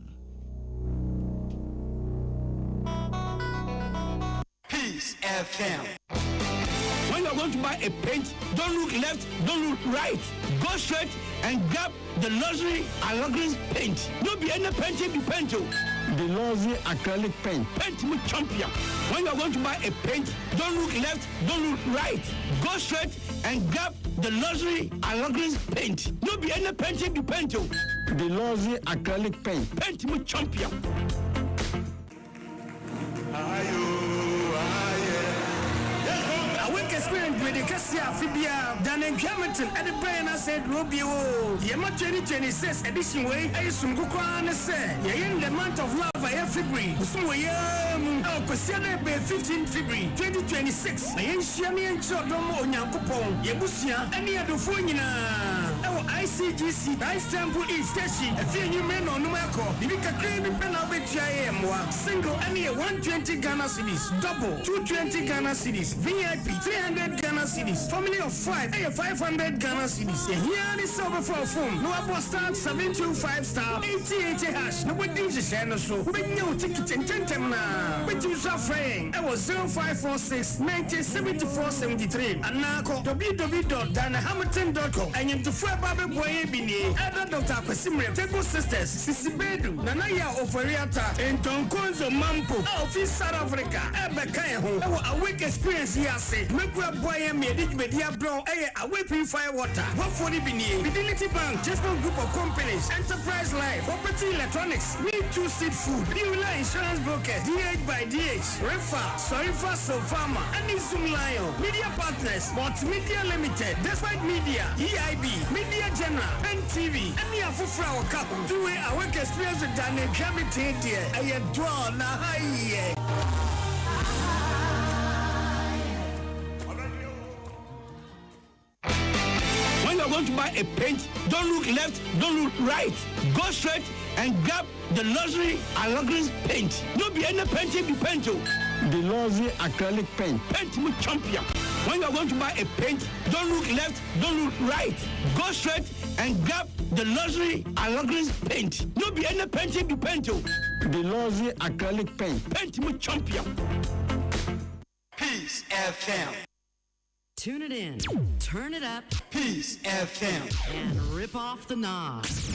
FM. When you're going to buy a paint, don't look left, don't look right. Go straight and grab the luxury acrylic paint. Don't be any painting the paint. The luxury acrylic paint. Paint with champion. When you're going to buy a paint, don't look left, don't look right. Go straight and grab the luxury acrylic paint. Don't be any painting the paint. The luxury acrylic paint. Paint with champion. Experience with the Cassia Fibia, Dan and Camerton, and the Brian said, Robio, Yama 2026 edition way, I some Gukwan said, in the month of love, I have February, so I am 15 February 2026. I ain't Shami and Chodomo on Yankupon, Yabusia, any other Funina. Our ICGC, Istanbul East Station, a few men on Numako, Libika Crane and Penalbet single, any 120 Ghana cities, double 220 Ghana cities, VIP 300 Ghana Ghana cedis. Family of 5, 500 Ghana cedis. Here is over for a phone. No about star 725 star 80 hash. No one needs a channel so. We know ticket and tentemna. But you suffering. I was 0546 1974 73. And now call www.danahamilton.com. And you to fly Baby Boy Bini. Other Dr. Pasimre, Table Sisters, Sisi Bedu, Nanaya Oferiata, and Tonkonzo Mampo, Office South Africa, Ebekayahu, a week experience here say, make we boy and media bro, a way purify water. What for the Bini? Fidelity Bank, Jasper Group of Companies, Enterprise Life, Property Electronics, Need to Seed Food, New Insurance Brokers, DH by DH, Refa, Sorifa Sofama, and Zoom Lion, Media Partners, Multimedia Limited, Despite Media, EIB, Media General, NTV, and the Afufra Couple, two-way a work experience with Daniel Gravity here, I adore na high. When you're going to buy a paint, don't look left, don't look right. Go straight and grab the luxury Allegris paint. No be any painting be paint. The luxury acrylic paint. Paint with champion. When you're going to buy a paint, don't look left, don't look right. Go straight and grab the luxury Allegris paint. No be any painting be paint. The luxury acrylic paint. Paint with champion. Peace FM. Tune it in, turn it up, Peace FM, and rip off the knobs.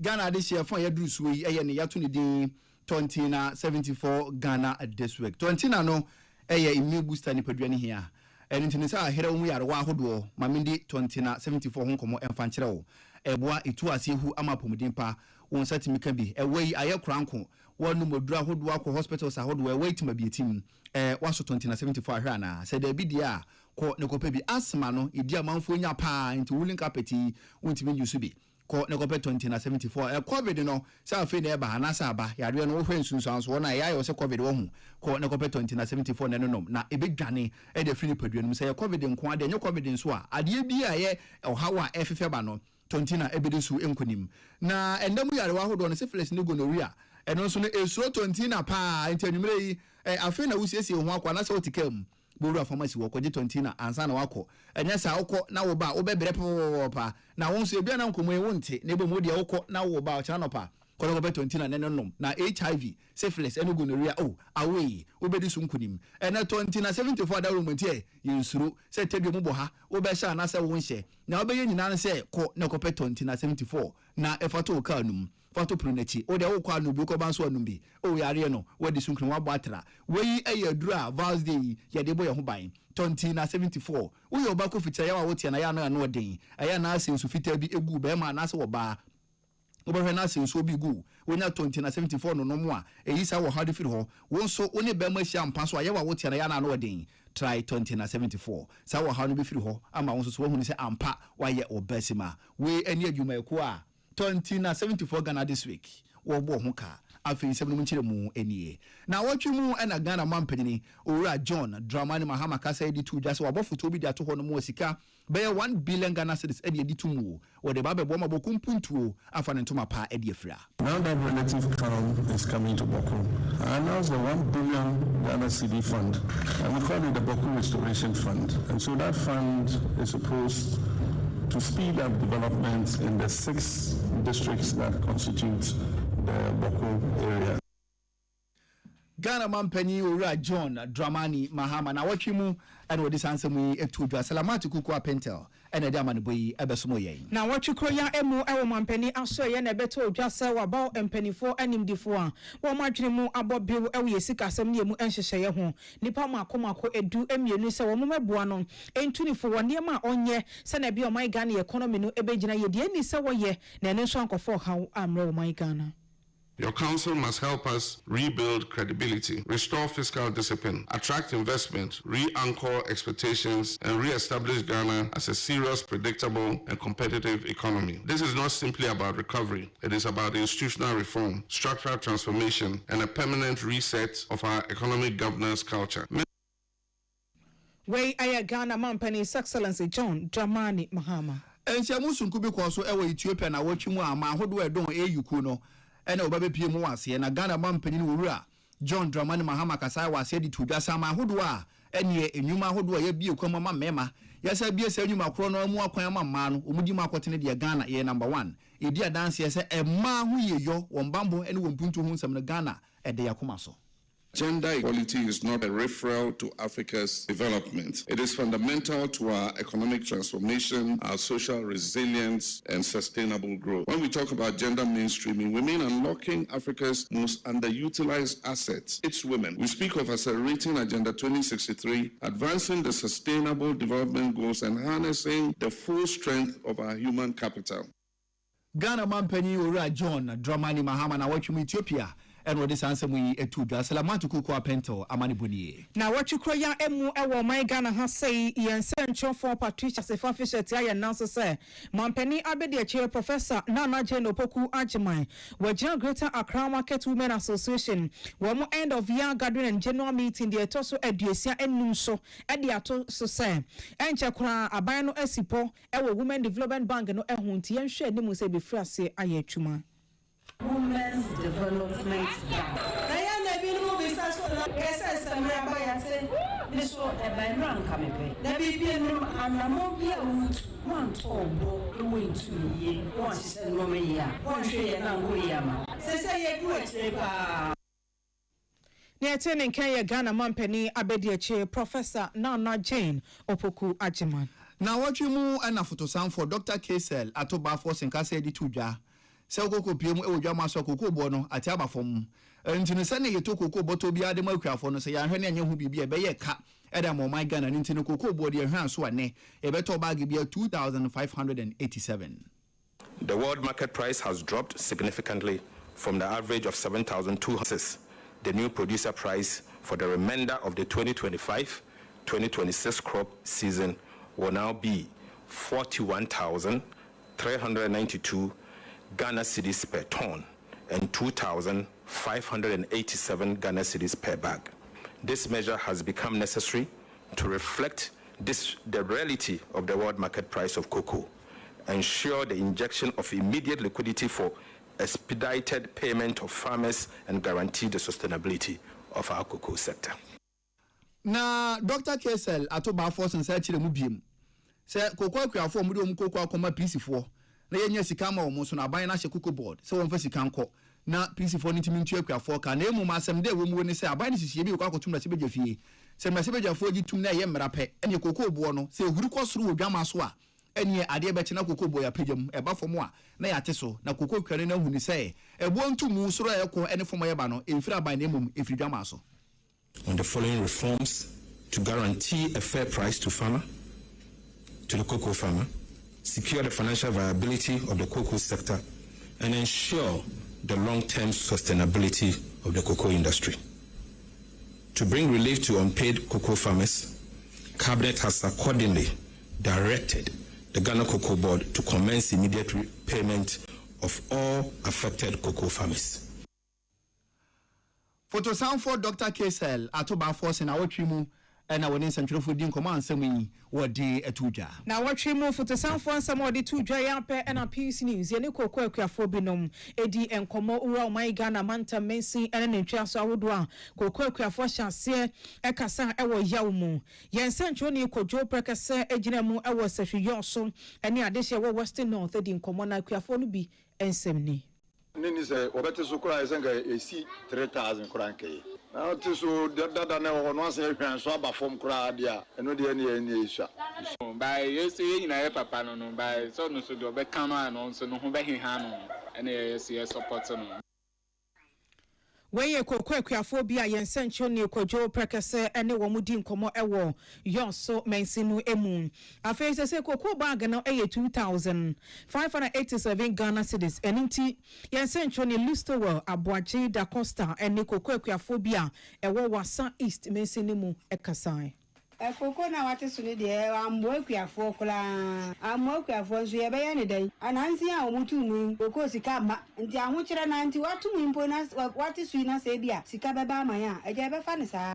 Ghana this year for your Bruce we yatuni di 2074 Ghana this week. 20 no immune booster ni pedwani here. And intinisa here we are wa hodo mamindi 2074 honkomo emfankyere wo. Eboa itu asihu amapomudimpa won satimi ka bi ewei ayekranko wonu modura hodo akọ hospitals ahodo ewei timabietim waso 2074 ahra na said e bidia ko ne kopa bi asma no idia manfo nya pa into wooling carpet wontimi yusu bi ko ne kopa 2074 covid no sa afi na eba na sa aba yare no wo hwensunsu so na ya yo se covid wo hu ko ne kopa 2074 ne no na ebedwane e de free paduanum say covid nko ade nye covid nso a ade bi a ye ohawa efefe ba no 20 na ebedesu enkonim na endam yare wa hodo no syphilis ne gonorrhea eno nso no esuro 20 na pa ntanumre yi afi na wusiesie ho akwa na se otikam boru pharmacy wo kwaje 20 na ansa na wako enya sa woko na wo ba wo bebere pa na won so ebia na nkomo e wonte na ebo modi woko na wo ba o chana no pa kono go be 20 na nenom na HIV syphilis eno gonorrhea away obedi su nkunim ena 20 na 74 da romantie yinsuru se tedwe mu bo ha wo be sha na se wo nhye na wo be nyina se ko na ko pe 20 na 74 na efato kanum fato prunechi o de wo kwa no bi ko ban so anum bi yare no wo de sunkun wa boatra weyi ayadura vals day ye de boy ho ban 20 na 74 wo yo ba ko fita ya wa wo tia na ya na odin aya na asensu fita bi egu be ma na se wo ba obo na asensu bi gu wonya 20 na 74 no mo a eyi sa wo hard firi ho wo so oni be ma hia mpa so aya wa wo tia na ya na odin try 20 na 74 sa wo hard bi firi ho ama wo so wo hu ni se ampa wa ye obesima we eni adwuma eko a 20 na 74 Ghana this week wo bo ho ka afi sebno mu nkyere mu enie na watwi mu na Ghana mampanyini owura John Dramani Mahama kasa edi tu just wo foto bi di ato ho no mu sika be 1 billion Ghana cedis edi edi tu mu wo de ba be bo ma bo kumpuntuo afa ne ntoma pa edi afira. Now that relative calm is coming to Boku, I announced the 1 billion Ghana CD fund, and we call it the Boku Restoration Fund. And so that fund is supposed to speed up development in the 6 districts that constitute the Boko area. Ghana Mampani Ura John Dramani Mahama na wachimu and what this answer me to Salamati Kukua Pentel and a Daman Boy Ebesumoye. Now what you call ya emu ewo mampani aso ye na beto just say about empany for anim difo wo madwene mu abobiwo ewo yesika asem ne mu enhyehyeye ho nipa makomako edu emienu se wo meboa no entunifo wo ne ma onye se na bi o my Ghana economy no ebegina ye de ni se wo ye na ene so ankofo ha amre wo my Ghana. Your council must help us rebuild credibility, restore fiscal discipline, attract investment, re-anchor expectations, and re-establish Ghana as a serious, predictable, and competitive economy. This is not simply about recovery. It is about institutional reform, structural transformation, and a permanent reset of our economic governance culture. Way aya Ghana Mampani His Excellency John Dramani Mahama. Ensiamu sunkubi kwa so ewo Ethiopia na wachimu ama hodo edon eyuku no ene obabe pie mu wase na Ghana Mampani Owura John Dramani Mahama kasai wase di tudwa sama hodo a ene enwuma ahodo ya bie kwama ma mema yasa bie se enwuma kro no mu akwan ma ma no omudi ma akotene de Ghana ye number 1 edi adanse ye se emma ho yeyo wombambo ene wompuntu ho nsam no Ghana ede yakoma so. Gender equality is not a referral to Africa's development. It is fundamental to our economic transformation, our social resilience, and sustainable growth. When we talk about gender mainstreaming, we mean unlocking Africa's most underutilized assets, its women. We speak of accelerating Agenda 2063, advancing the sustainable development goals, and harnessing the full strength of our human capital. Ghana Mampani Ura John Dramani Mahama na watching Ethiopia. And what is answer we to Salamatu Kuko Pento Amani Buni. Now what you cry emu ewo my Ghana has say yen central for Patricia Sefa Fisher Tia announcer say Mampeni Abedi Chair Professor Nana Jane Opoku Ajimai Wajina Greater Accra Market Women Association one end of year gathering and general meeting the etoso edusia enumso ediato so say enche kura abano esipo ewo Women Development Bank no ehunti yen hwe ni mu se be frase ayetuma. Women's Development Bank. Niatene Kenya Ghana Mampeni Abedi Professor Nana Jane Opoku Ajiman. Now what you move and a photo sound for Dr. Kesel Atoba Force and Kase di Tuja. Selko PM Ojama so koko bono ati abafom ntino sane yeto koko boto bia de makwafo no se ya hwene anya hu bibia be ye ka eda mo my Ghana ntino koko bo de hwan so ane e beto bag bia 2587. The world market price has dropped significantly from the average of 7,200. The new producer price for the remainder of the 2025-2026 crop season will now be 41,392 Ghana cedis per ton and 2,587 Ghana cedis per bag. This measure has become necessary to reflect the reality of the world market price of cocoa, ensure the injection of immediate liquidity for expedited payment of farmers, and guarantee the sustainability of our cocoa sector. Na Dr. Kesel Atoba Force and Search mu biem. Say cocoa kwafo mu de cocoa akoma PC4. Na yenya sika ma omo so na aban na hye cocoa board se won fa sika nko na PC4 ni timi ntu akwafo ka na emu masem de wo mu ni se aban ni sisiye bi ko akotum na se beja fie se na se beja fo gi tum na ye mmara pe ene cocoa bo no se huru kosoro wo dwama so a ene ade be na cocoa bo ya pejam e ba fom a na ya teso na cocoa kware na hu ni se e bo ntumu soro e ko ene fom ye ba no emfiri aban na emum efiri dwama so. On the following reforms to guarantee a fair price to the cocoa farmer, secure the financial viability of the cocoa sector, and ensure the long-term sustainability of the cocoa industry. To bring relief to unpaid cocoa farmers, Cabinet has accordingly directed the Ghana Cocoa Board to commence immediate repayment of all affected cocoa farmers. Photo sound for Dr. Kesel Atoba Force and our trimu and our name central food in command semi what day etuja. Now what trimu photo sound for some of the two dry and a piece news. Yaniko Quakia Fobinum, Eddie and Como Ura my Ghana Manta Mensi and an Enchasa Woodwa, Quakia for Chansier, Ekasa Ewa Yaumu. Yan Central Nico Joe Precasa, Ejinamu Ewa Seshi Yoso, and near this year Western North, Eddie and Comona Quiafonibi and Semni. Nini se obete sukura esenga esi 3,000 kranke na tiso dada na ho no se hwan so aba fom kura dia eno de eni esha by yesi nyina ye papa no by so no so do be kan no so no ho be heha no ene yesi support no when ye kwakwakwafo bia yen sencho ne kwadwo prekese ene wo mudi nkomo ewo yoso mensinu emu afi se kokwo bag no eye 2,587 Ghana cedis eninti yen sencho ne listowo aboaje da costa ene kwakwakwafo bia ewo wasa east mensinu mu ekasai Koko na wate suni de ambokuafo kula ambokuafo so ye be ye ne dai anansi a omutu mu koko sika ma nti ahokyere na nti watu mu impo na wate sui na se bia sika beba amaya eje be fa ne sa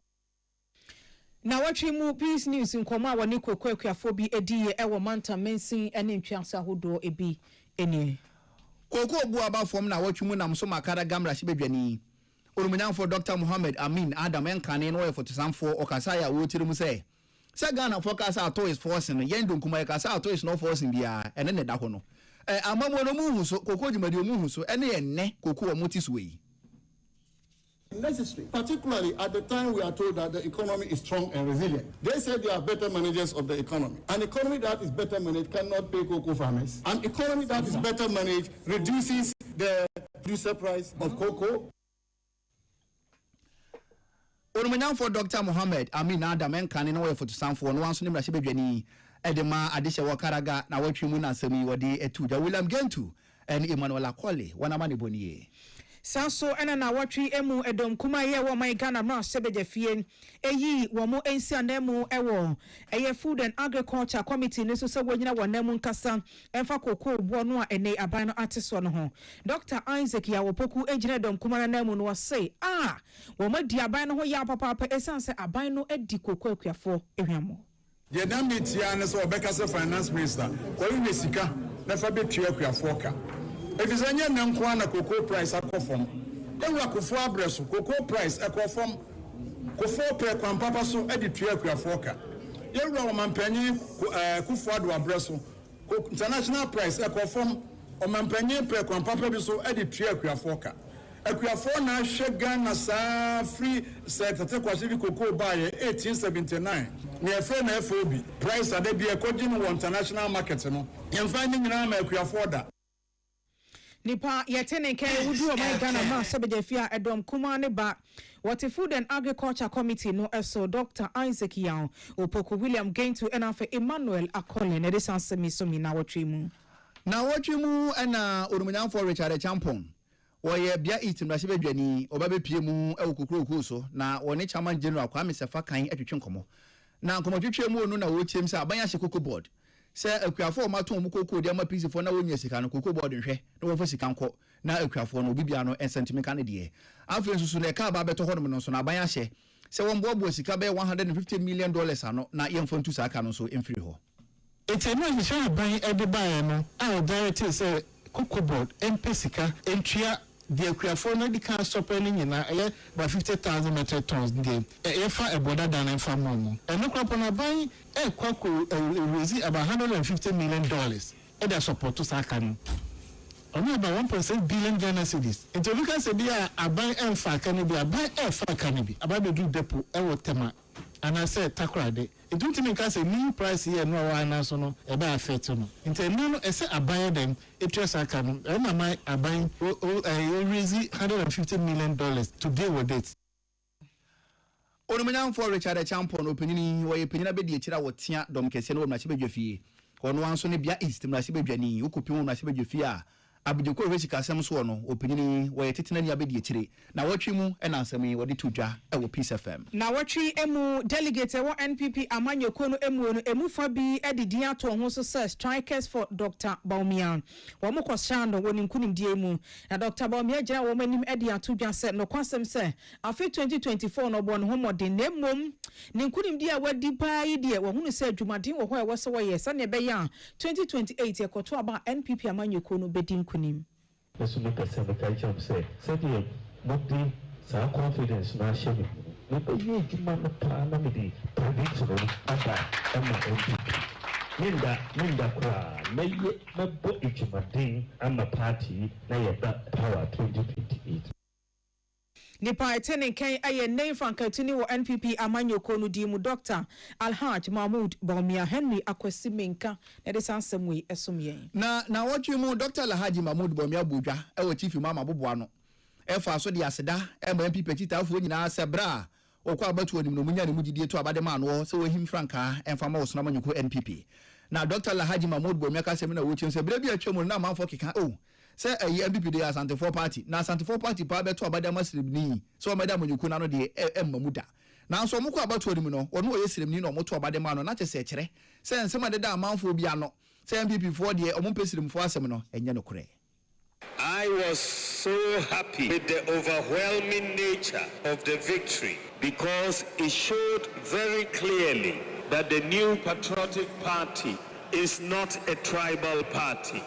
na watwe mu peace news nkoma a woni kokwakuafo bi ediye ewo manta mensin ene ntwaso ahodo ebi eni koko bu aba fom na watwe mu nam so makara gamra se bedwani Orumenyan for Dr. Mohammed Amin Adam Enkane no for to some for Okasaya wo tiri say Ghana focus ato is forcing yendo kuma kasa ato is no forcing bia ene ne da ho no amamo no mu so koko jimadi mu so ene enne koko o motis we necessary, particularly at the time we are told that the economy is strong and resilient. They say they are better managers of the economy. An economy that is better managed cannot pay cocoa farmers. An economy that is better managed reduces the producer price of cocoa. Orumenyan for Dr. Mohammed Amin Adam Enkane no for to some for no one so nimra sebedwani edema adeshe wakaraga na watwimu na semi wode etuja William Gentu and Emmanuel Akole wana mane boniye. Sanso ena na watwi emu edom kuma ye wo man Ghana ma sebeje fie eyi wo mo ensi anemu ewo eye Food and Agriculture Committee ne so se wonyina wonemu nkasa emfa kokoo bo no a ene aban no ateso no ho Dr. Isaac ya wopoku ejina edom kuma na nemu no say wo ma di aban no ho ya papa esanse aban no edi kokoo akuafo ehwamo ye na metia ne so obeka se finance minister ko wi sika na fa betua akuafo ka if is any nankwa na cocoa price akofom ewura kofo abreso cocoa price akofom kofo pre kwampapa so editua akuafo ka yewura o mampanyi kufo ado abreso international price akofom o mampanyi pre kwampapa bi so editua akuafo ka akuafo na hwe Ghana sa free sector kwase bi cocoa buy 1879 ne efe na FOB price ade bi ekogi no international market no yemfa ni nyina ma akuafo da Nipa yetene ke wudu o my Ghana ma sebeje fia edom kuma ne ba what Food and Agriculture Committee no eso Dr. Isaac Young opoku William Gentu enafe Emmanuel Akole ne desansemi so mi na watwimu ena Orumenyan for Richard Champon woye bia itim na sebedwani obabepie mu ewokokro so na woni chairman general Kwame Sefa kan atwetwe nkomo na nkomo twetwe mu onu na wo chiem se abanya hye cocoa board se akuafo ma to mu cocoa de ma PC for na wonya sika no cocoa board nhwe na wo fa sika nko na akuafo no bibia no sentiment ne de afre nsusu na ka ba beto hono no so na abanya hye se won bobo sika be $150 million ano na yemfo ntu saka no so emfiri ho etenu hye aban ede bae no a director say cocoa board empesika entria the akuafo no di kan stopper ni nyina by 50,000 metric tons dey fa eboda dan emfa momo eno krapo na ban kwako raise about $150 million e support to saka no only about 1.6 billion Ghana cedis into look at say bia aban emfa kan bi aban efa kan bi aban be do depot e wotema and I said takrade it don't mean can say new price here no wa na so no e ba affect no into no e say aban dem e trust aka no e na my aban raise $150 million to deal with it. Orumenyan for Richard Champon opinini wo ye pinina be di ekira wotia dom kese no na sebedwafie ono anso ne bia east na sebedwani ukopin na sebedwafie a abujeko resika sem so no opinini wo ye tetena ni abedi ekire na watwi mu na asem wo de tudwa e wo Peace FM na watwi emu delegate wo NPP amanyoko no emu no emu fa bi edidi ato ho so say strikers for Dr. Baumian wo mo kwashando woni nkunim die mu na Dr. Baumian gira wo manim edi atudwa say no kwasem say afi 2024 no bo no ho modern na mom ne nkunim die a wadi pa yi die wo hunu say adwumaden wo ho e wo se wo ye sa ne be ya 2028 ekoto aba NPP amanyoko no bedi kunim eso no pesa me kai cham say sabi moti sa confidence na shebe no pe ye juma na pa na me di predict no ata ama minda kwa na ye mabo ejumaden ama party na ye da power 2028 Nipa etene kan aye name frankatini wo NPP amanyoko no di mu Dr. Alhaj Mahmoud Baumia Henry Akwesi Menka na de sansem we esomyen na watwi mu Dr. Alhaj Mahmoud Baumia Bodwa e wo chief mama boboa no e fa so de aseda e ma NPP titafo nyina sebra okwa abatu onim no munya ne mugidie to abade ma no se wo him franka emfa ma wo sona manyoko NPP na Dr. Alhaj Mahmoud Baumia ka sem na wo chim se bra bi atwam na manfo keka say MPP dey Asante 4 party na Asante 4 party pa beto abada masribni so madam nyuku na no de mamuda na so mukọ abatu onim no ono wo yesribni no moto abada ma no na tese kire say nsema de da amanfo bia no say MPP 4 de omo pesrimfo asem no enye no kure. I was so happy with the overwhelming nature of the victory because it showed very clearly that the new patriotic party is not a tribal party.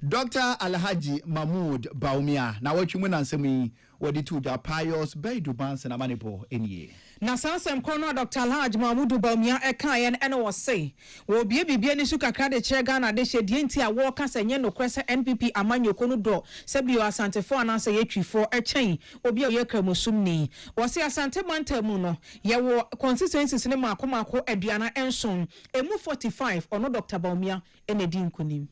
Dr. Alhaji Mahmoud Baumia na watching when answering what the two pious Baidu Bans and Amanipo in ye. Na sansem kono Dr. Alhaji Mahmoud Baumia ekayen ene was say will be a bibiani suka krade chegana de she dienti a walker senye no kwese NPP amanyo kono do sebio asante fo ananse yetwi fo echen obi ye kramusumni wose asante mantamu no ye wo consistencies ne makomako aduana enson emu 45 ono Dr. Baumia ene di nkunim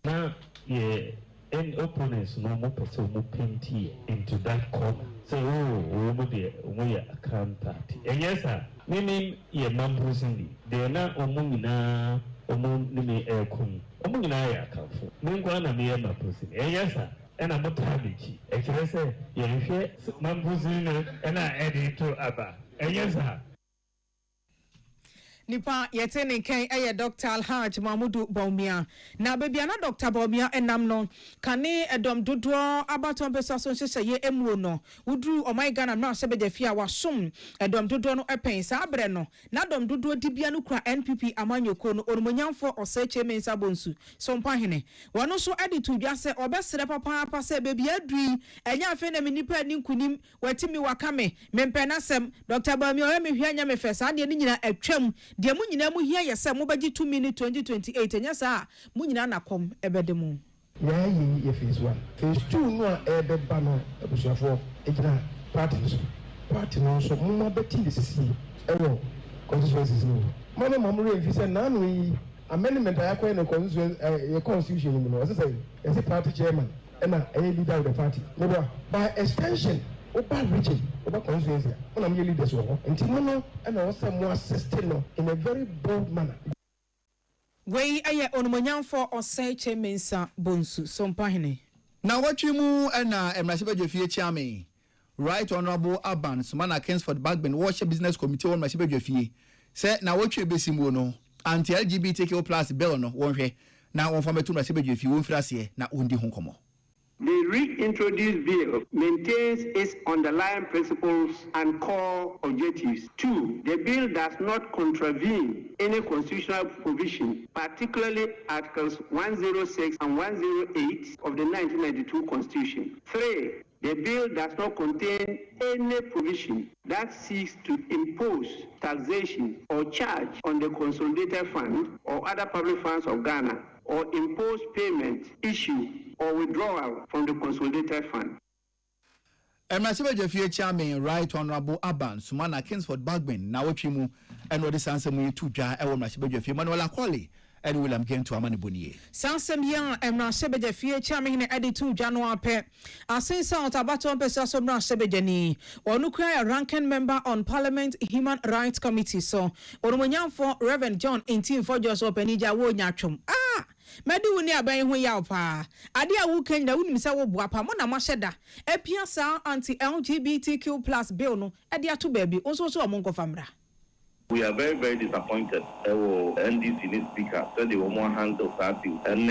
na ye any opponents no more person mo painty into that corner. Say, oh, we are a account party. And yes, sir, meaning ye members in they are not omungina omunimi aircon. Omungina ya kamfu. Mungwana me a person. And yes, sir, and I'm not having. Actually, say, ye members in and I add it to Abba. And yes, sir. Nipa yetene ken eye Dr. Alhaji Mahmoud Baumia na baby ana Dr. Baumia enam no kane edom dodo abaton pesa so hye ye emuo no udru omai Ghana na se bedefia wasom edom dodo no epen sa abre no na dom dodo dibia no kura NPP amanyoko no onmonyamfo oseche mensa bonsu so mpa hene wono so edi to dwa se obesere papa apa se baby adui enya afa na menipa ni nkunim watimi wakame mempenasem Dr. Baumia o me hwanya me fesa ade ni nyina atwam de mu nyina mu hia yesa mu bagi 2 minutes 2028 enya sa mu nyina nakom ebede mu ya yi ye phase 1 phase 2 no a ebeba no abusuafo ejina party no so mu ma beti de sisi ewo constituencies no mama mamuru enfi se na no yi amendment ayakwa na constitution mu no say as party chairman and a leader of the party no by extension Oba region, Oba constituency, one of your leaders were. And Timono, and also more assisting in a very bold manner. Way aye onmonyan for oseche mensa bonsu sompahene. Now what you move and Masiba Jeffie Chame, Right Honorable Aban, Sumana Kingsford Bagman, Watch Business Committee on Masiba Jeffie. Say now what you be Simono, anti LGBTQ plus Belno, one way. Now on from a two Masiba Jeffie, one frasier, now undi honkomo. The reintroduced bill maintains its underlying principles and core objectives. 2. The bill does not contravene any constitutional provision, particularly Articles 106 and 108 of the 1992 Constitution. 3. The bill does not contain any provision that seeks to impose taxation or charge on the Consolidated Fund or other public funds of Ghana, or impose payment, issue, or withdrawal from the Consolidated Fund. Masiba Jeffie Chairman, Right Honorable Aban, Sumana Kingsford Bagman, Nawachimu, and what is answer me to Ja, Ewan Masiba Jeffie, Manuela Quali, and William came to Amani Bunier. Sansem Yan, and Masiba Jeffie Chairman, Eddie 2 January Pet. I say South Abaton Pesaso Brasebejani, or Nuclear ranking member on Parliament Human Rights Committee. So, Ormonyan for Reverend John in Team for Joseph Penija Wonyachum. Medi wuni aban ho yaw pa ade a wo kan da wuni se wo boapa mo na ma hyeda epia sa anti LGBTQ+ bill no ade ato baabi onso so mo nkofamra. We are very, very disappointed. NDC in speaker said they were more handle party and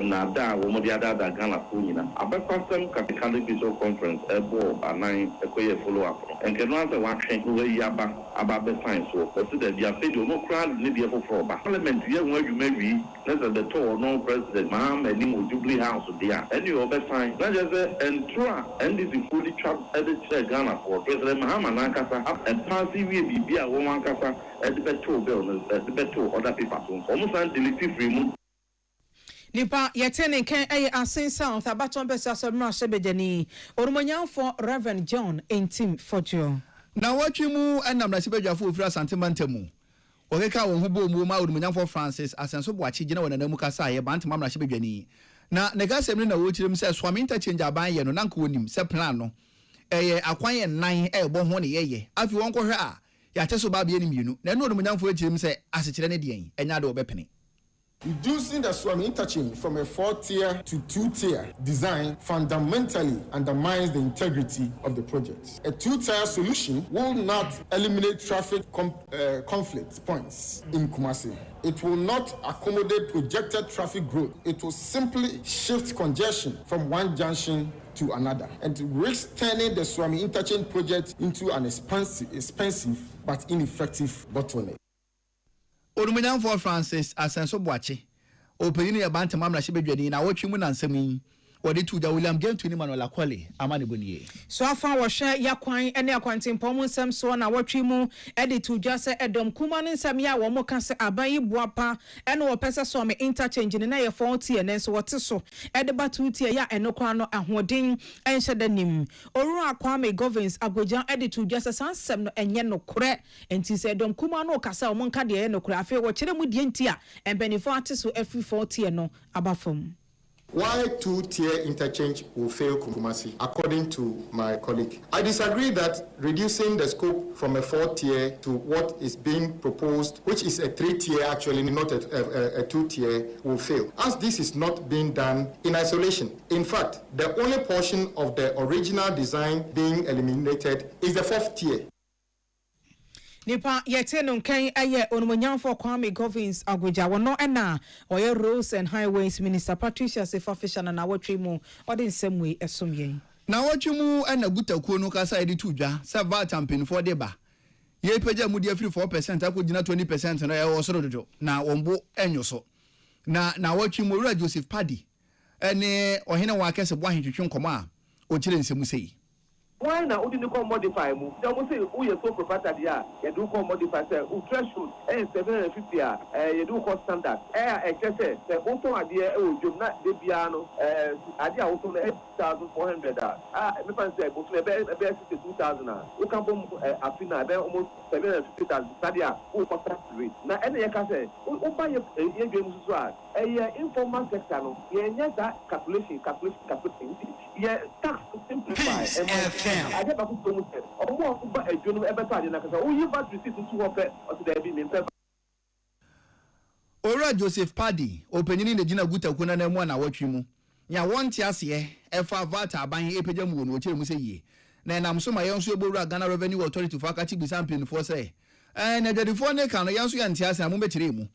Nada, one of the other Ghana Punina. About custom Catholic Bishop Conference, a ball, a 9, a queer follow up. And can answer what can go Yaba about the science. So, consider the affair no crowd, maybe a for Parliament, here where you may be, less than the tour, no president, Maham, and Nimo Jubilee House there. And you over time, not just and Tura, NDC fully trapped at the Ghana for President Maham and Ankasa, and Parsi will be a woman Kasa. The better other people. Almost until free. Nipa yetene ken aye asen south abaton pesa sobra sebejani ormonyan for Reverend John in Team Fortune. Now what you move and I'm Nasiba for Fra Santimantemu. Okeka won hubo mu ma ormonyan for Francis asenso boachi gina wona namu kasa ye bant mamra sebejani. Na nega semni na wo chirim se swami interchange aban ye no nanko wonim se plan no. Eye akwan ye nan e bo ho ne ye. Afi won ko hwe a ya teso ba bia ni mienu na no ormonyanfo achirim se asechire ne de en enya de obepene. Reducing the Swami interchange from a 4-tier to 2-tier design fundamentally undermines the integrity of the project. A 2-tier solution will not eliminate traffic conflict points in Kumasi. It will not accommodate projected traffic growth. It will simply shift congestion from one junction to another and risk turning the Swami interchange project into an expensive but ineffective bottleneck. Orumanyam for Francis asenso boachi opeyini ya banta mamla shebedwani na wotwi mu na nsami wode tuja William Gentu ni Manuel Akwale amane boniye so afa wo hwe yakwan ene akwantempo mu nsam so na wotwi mu ede tuja se edom kuma ne nsam ya wo mo ka se aban yi boapa ene wo pese so me interchange ne na ye 40 ene so wote so ede batuti ya enokwa no ahoden enhye danim oru akwa me governance agojan ede tuja se sansem no enye no kore enti se edom kuma no kasa wo mo nka de ye no kore afi wo kire mu die ntia embenifo ate so afi 40 no abafom. Why two-tier interchange will fail Kumasi, according to my colleague? I disagree that reducing the scope from a 4-tier to what is being proposed, which is a 3-tier actually, not a 2-tier, will fail, as this is not being done in isolation. In fact, the only portion of the original design being eliminated is the 4th tier. Nipa yete no nkan aye onumonyamfo Kwame Govins Abuja wono ena oye Roads and Highways Minister Patricia Sefafisha na wotwe mu ode nsemwe esomyen na wotwe mu ena gutakuo no kasa edi tudwa se Valentine for deba ye peja mu dia free 4% akogina 20% na ye osoro dodo na wombo enyoso na wotwe mu Ura Joseph Paddy ene ohene wa kese bwa hintwetwe nkomo a o kire nsemu sei. Why now would you call modify move? They will say, oh, you're so proprietary, you do call modify, say, oh, threshold, 750, you do call standard. Excess, the auto idea, oh, you're not the piano, idea also 8,400. Me fan say, but me be 62,000. You can boom a fina, be almost 750,000. Sadia, oh, for tax rate. Now, any you can say, oh, buy your games as well. Informal sector, no, yeah, that calculation. Yeah, tax to simplify. I get back to the or more a journal ever started. Oh, you but receive to offer or to the be. Ora Joseph Paddy, opening the Gina Guta Kuna and one watch you. Ya one tiasie, Efa Vata buying epidemic would watch him say ye. Then I'm so my own Subura Ghana Revenue Authority for Fakati Bisampin for say. And the phone can Yansu and Tias and Mumetrimu.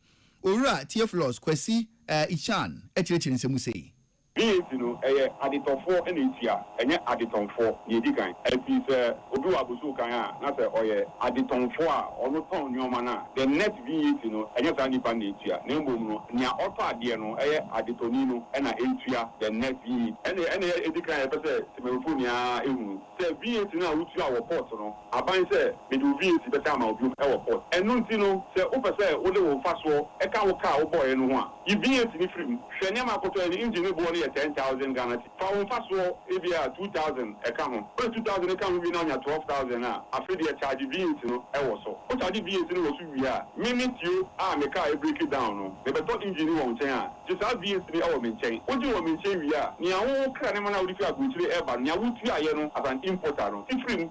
Ora Tiaflos, Kwesi, Ichan, Etrichin Semusei. VAT no aditon 4 ene tia enye aditon 4 ye di kan ebi se obi wa busu kan a na se oye aditon 4 a ono ton nyoma na the net VAT no enye sa nipa na tia na mbom no nia auto ade no aditoni no na entua the net VAT ene edi kan e pese temefoni a ehunu se VAT na wutu a wo port no aban se me do VAT be ta ma obi e wo port enu nti no se o pese o le wo faso e ka wo ka wo boy no ho a yi VAT ni free hwe ne ma koto ni engine bo 10,000 Ghana. For first of 2,000 account. 2,000 account we now 12,000 now. After the charge VAT no so. What charge VAT no was we are. Minute you make car break it down no. The better engine won't change. Just have VAT no our maintain. What you want maintain we are. Nia wo kra ne mana we fit go to the airban. Nia wo tu aye no as an importer no. If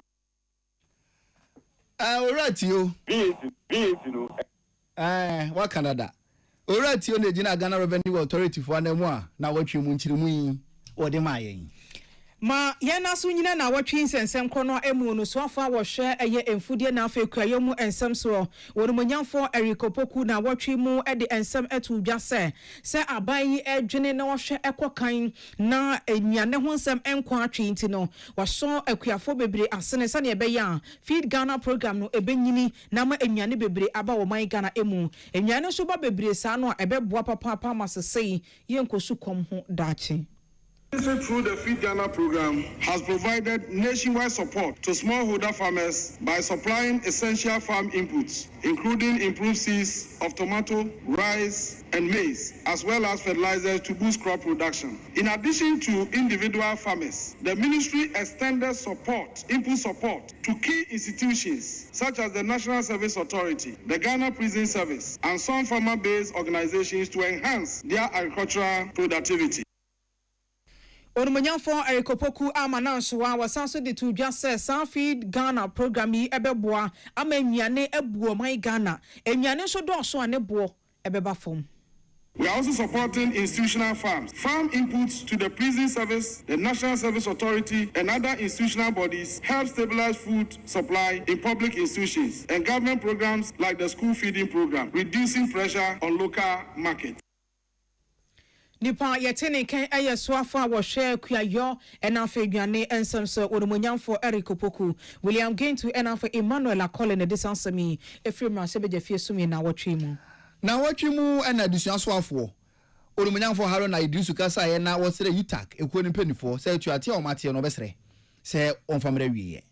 alright you. VAT no. What Canada? Alright, you the Ghana Revenue Authority for Anemwa. Now what you munchiri or the mayen. Ma yana so nyina na watwe nsensem krono emu no so afa wo hwe eye emfudie na afa ekua mu ensem so wonumonyamfo erikopoku na watwe mu e de ensem etu dwase se aban yi edwene na wo hwe ekokan na enyane ho nsem enkwa atwe nti no waso akuafo bebre asene sane ebe ya feed Ghana program no ebenyini na ma enyane bebre aba wo man Ghana emu enyane so ba bebre sa no ebeboa papa masesei yenkosu kom ho dachi. Through the Feed Ghana program has provided nationwide support to smallholder farmers by supplying essential farm inputs, including improved seeds of tomato, rice, and maize, as well as fertilizers to boost crop production. In addition to individual farmers, the ministry extended input support to key institutions such as the National Service Authority, the Ghana Prison Service, and some farmer-based organizations to enhance their agricultural productivity. Onumonyamfo erikopoku amanansoa wasanso de to dwase Feed Ghana program yi ebeboa ama enwane ebuo man Ghana enwane so do so anebo ebeba fom. We are also supporting institutional farms, farm inputs to the prison service, the National Service Authority, and other institutional bodies help stabilize food supply in public institutions and government programs like the school feeding program, reducing pressure on local markets. Nipa yetene ken eye soafa wo hwe kuayo enafa aduane ensem so onumonyamfo erikopoku William Gentu enafa Emmanuel Akwale na disansami efirma sebejafie sumi na wotwe mu ena disuasoafo Onumunyanfo haro na Idrisu kasa ye na wosere utak ekuo ni penifo say tuate o mate no besere say onfamre wiye.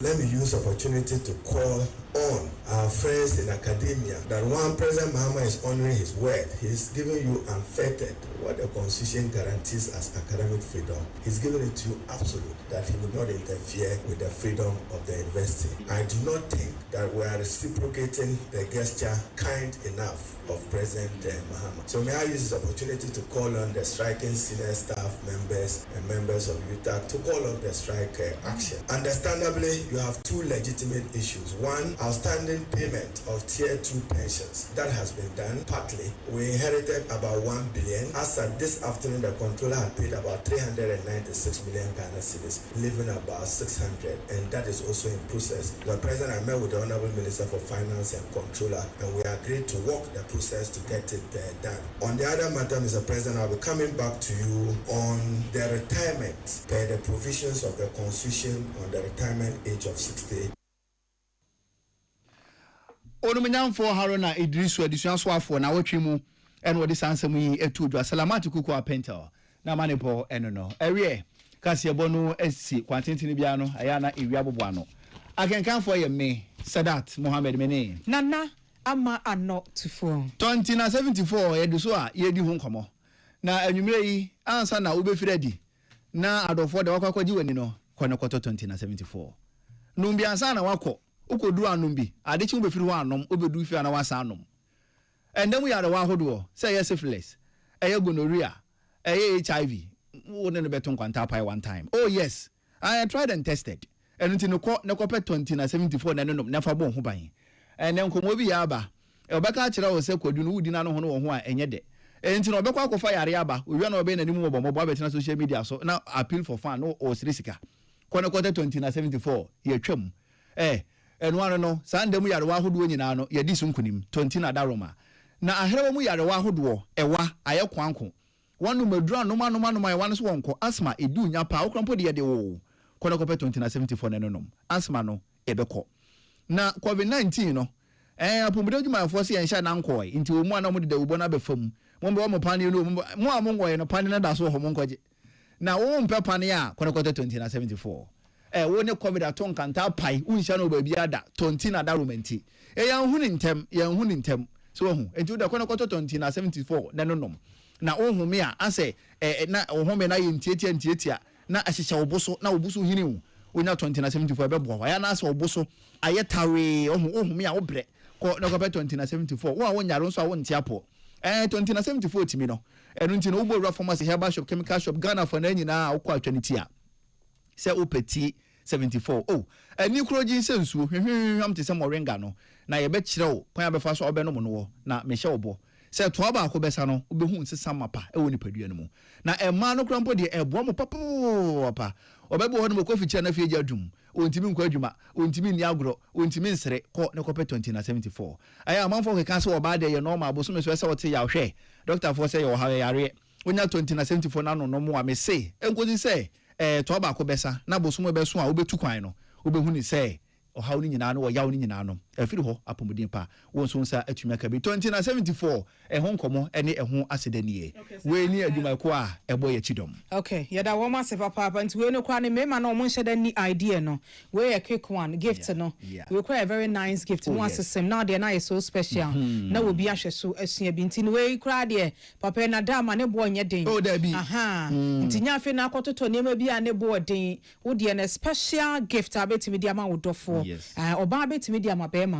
Let me use opportunity to call on our friends in academia that one President Mahama is honoring his word. He's giving you unfettered what the Constitution guarantees as academic freedom. He's giving it to you absolute, that he will not interfere with the freedom of the university. I do not think that we are reciprocating the gesture kind enough of President Mahama. So may I use this opportunity to call on the striking senior staff members and members of UTAC to call off the strike action. Understandably, you have two legitimate issues. One, outstanding payment of tier 2 pensions. That has been done partly. We inherited about 1 billion. As of this afternoon, the controller had paid about 396 million Ghana cedis, leaving about 600, and that is also in process. The President, I met with the Honorable Minister for Finance and Controller, and we agreed to walk the process to get it done. On the other matter, Mr. President, I'll be coming back to you on the retirement per the provisions of the Constitution on the retirement age of 60. Onumunyanfo harona Idrisu adisuanso afo na wotwemu ene wodi sansam yi etudwa salamatu kuku apenta na manepo eno no ewie kase bonu esi kwantentini bia no aya na ewi aboboano akenkanfo ye me Sadat Mohammed Mene nana ama ano tufo 2074 yeduso a yedi hu nkomo na anwumre yi ansa na obefiradi na adofo de wakwakwaji wani no kono koto 2074 numbi ansa na wako ukodu anumbi adechi ubefiri ho anom obedu fi ana wasa anom endem yare wa hodo say yes syphilis gonorrhea HIV wona no beton kwanta pai one time. Oh yes, I tried and tested and until no 2074 na no na fa bon ho ban and then komo bi ya aba obeka kira wo se kwadu no wudi na no ho no ho a enye de enti no obekwa akofa yare aba owi na obe na nimu mo bo abetena social media so na appeal for fan no o sirisika kono 2074 ye twam enwano no sandemu yarewa ahodo nyina no ye disu nkunim 20 na daroma na aherewa mu yarewa ahodo ewa aye kwanko wanu maduru anoma ewa no so wonko asma edu nya pa okrampo de ye de wo kono 2074 na nonom asma no ebekọ na covid-19 no apumude adwuma force ye nsha na nkọ nti omu ana mu de ubo na befam mo be mo pane no mo amongo ye no pane na da so ho mo nkoje na wo mpe pane a kono 2074 wo ne covid aton kanta pai unsha no ba bia da tonti na da romenti ya hunu ntem so hu enti da kono 2074 na nonom na ohun me a ase na ohun me na ye ntietia na ahyehya oboso na oboso hini hu onya 2074 be bo ya na ase oboso ayetawe ohun me a obre ko na 2074 wo a wonyaro nso a wontiapo 2074 timi no enu nti no ubo pharmacy herbal shop chemical shop Ghana for na nyina akwa atwaniti a se opeti 74 oh ani kroji sensuo hwehwehwam te se moringa no na ye be kire wo kwan abefa so obe no mo no na me hye obo se to ba akobesa no obehu nsesa mapa e woni padua no mu na ema no krampo de ebo mo papa obebo ho no mo kofi kire na fie adum ontimi nkwa adwuma ontimi ni agro ontimi nsere ko ne kope 2074 aya amanfo ke kan se oba de ye normal boso me so se wote ya hwe doctor for say yo ha yare onya 2074 na no mo ame se enkozi se to ba akobesa na boso mo be so a obetu kwan no obehu ni se ohaw ni nyina no yaw ni nyina no afiri ho apomodin pa wonso nsa atumi aka bi 2074 ho nkomo ene ho asedanie we ni adwuma ko a ebo ye chidom okay yada wo ma se papa nti we no kwa ne mema na omo nhye da ni idea no we a quick one gift no we quite a very nice gift no asem now they na so special na wo bi ahwe so asua bi nti we kra de papa na dama ne bo nye den oh da bi aha nti nya afi na akototo nema bi a ne bo den wo de na special gift abetimi di ama wo dofo oba betimi di ama bema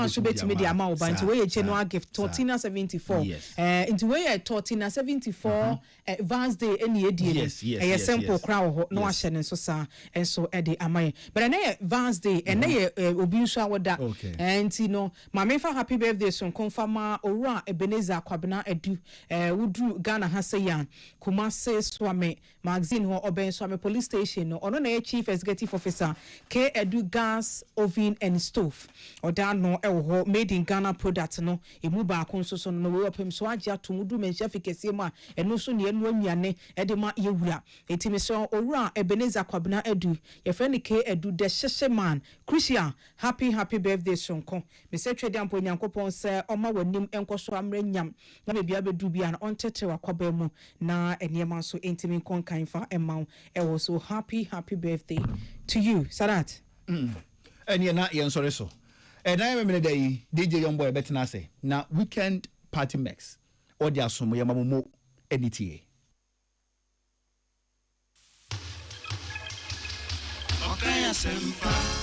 so betimi di ama oba nti we ye genuine gift 1474 nti we ye 1474 advance day any edie e simple crowd ho no ahye ne so sa enso e de amaye but na ye advance day and na ye obi nso awoda nti no ma me fa happy birthday so confirma owura Ebenezer Kwabena edu wudru Ghana Hasayan Kumase Swame magazine ho oben Swame police station no ono na ye chief executive officer K Edu gas oven and stove oda no ewo made in Ghana product no emu ba ko nso so no we opem so agye atomudu menhia fikese mu a eno so ne enu anuane ede ma yewura etimi so owura Ebenezer Kwabena Edu ye friend K Edu de hyehye man Christian happy birthday sonko me se twede ampo nyankopon se oma wanim enkoso amre nyam na me bia bedu bia na ontete wakwaba mu na eniema so entimi konkan fa emaw ewo so happy birthday to you Sadat eni na ye nsore so and I remember day DJ Young Boy betina say na weekend party mix or dia somo ye mamomo NTA Okay, Sempa.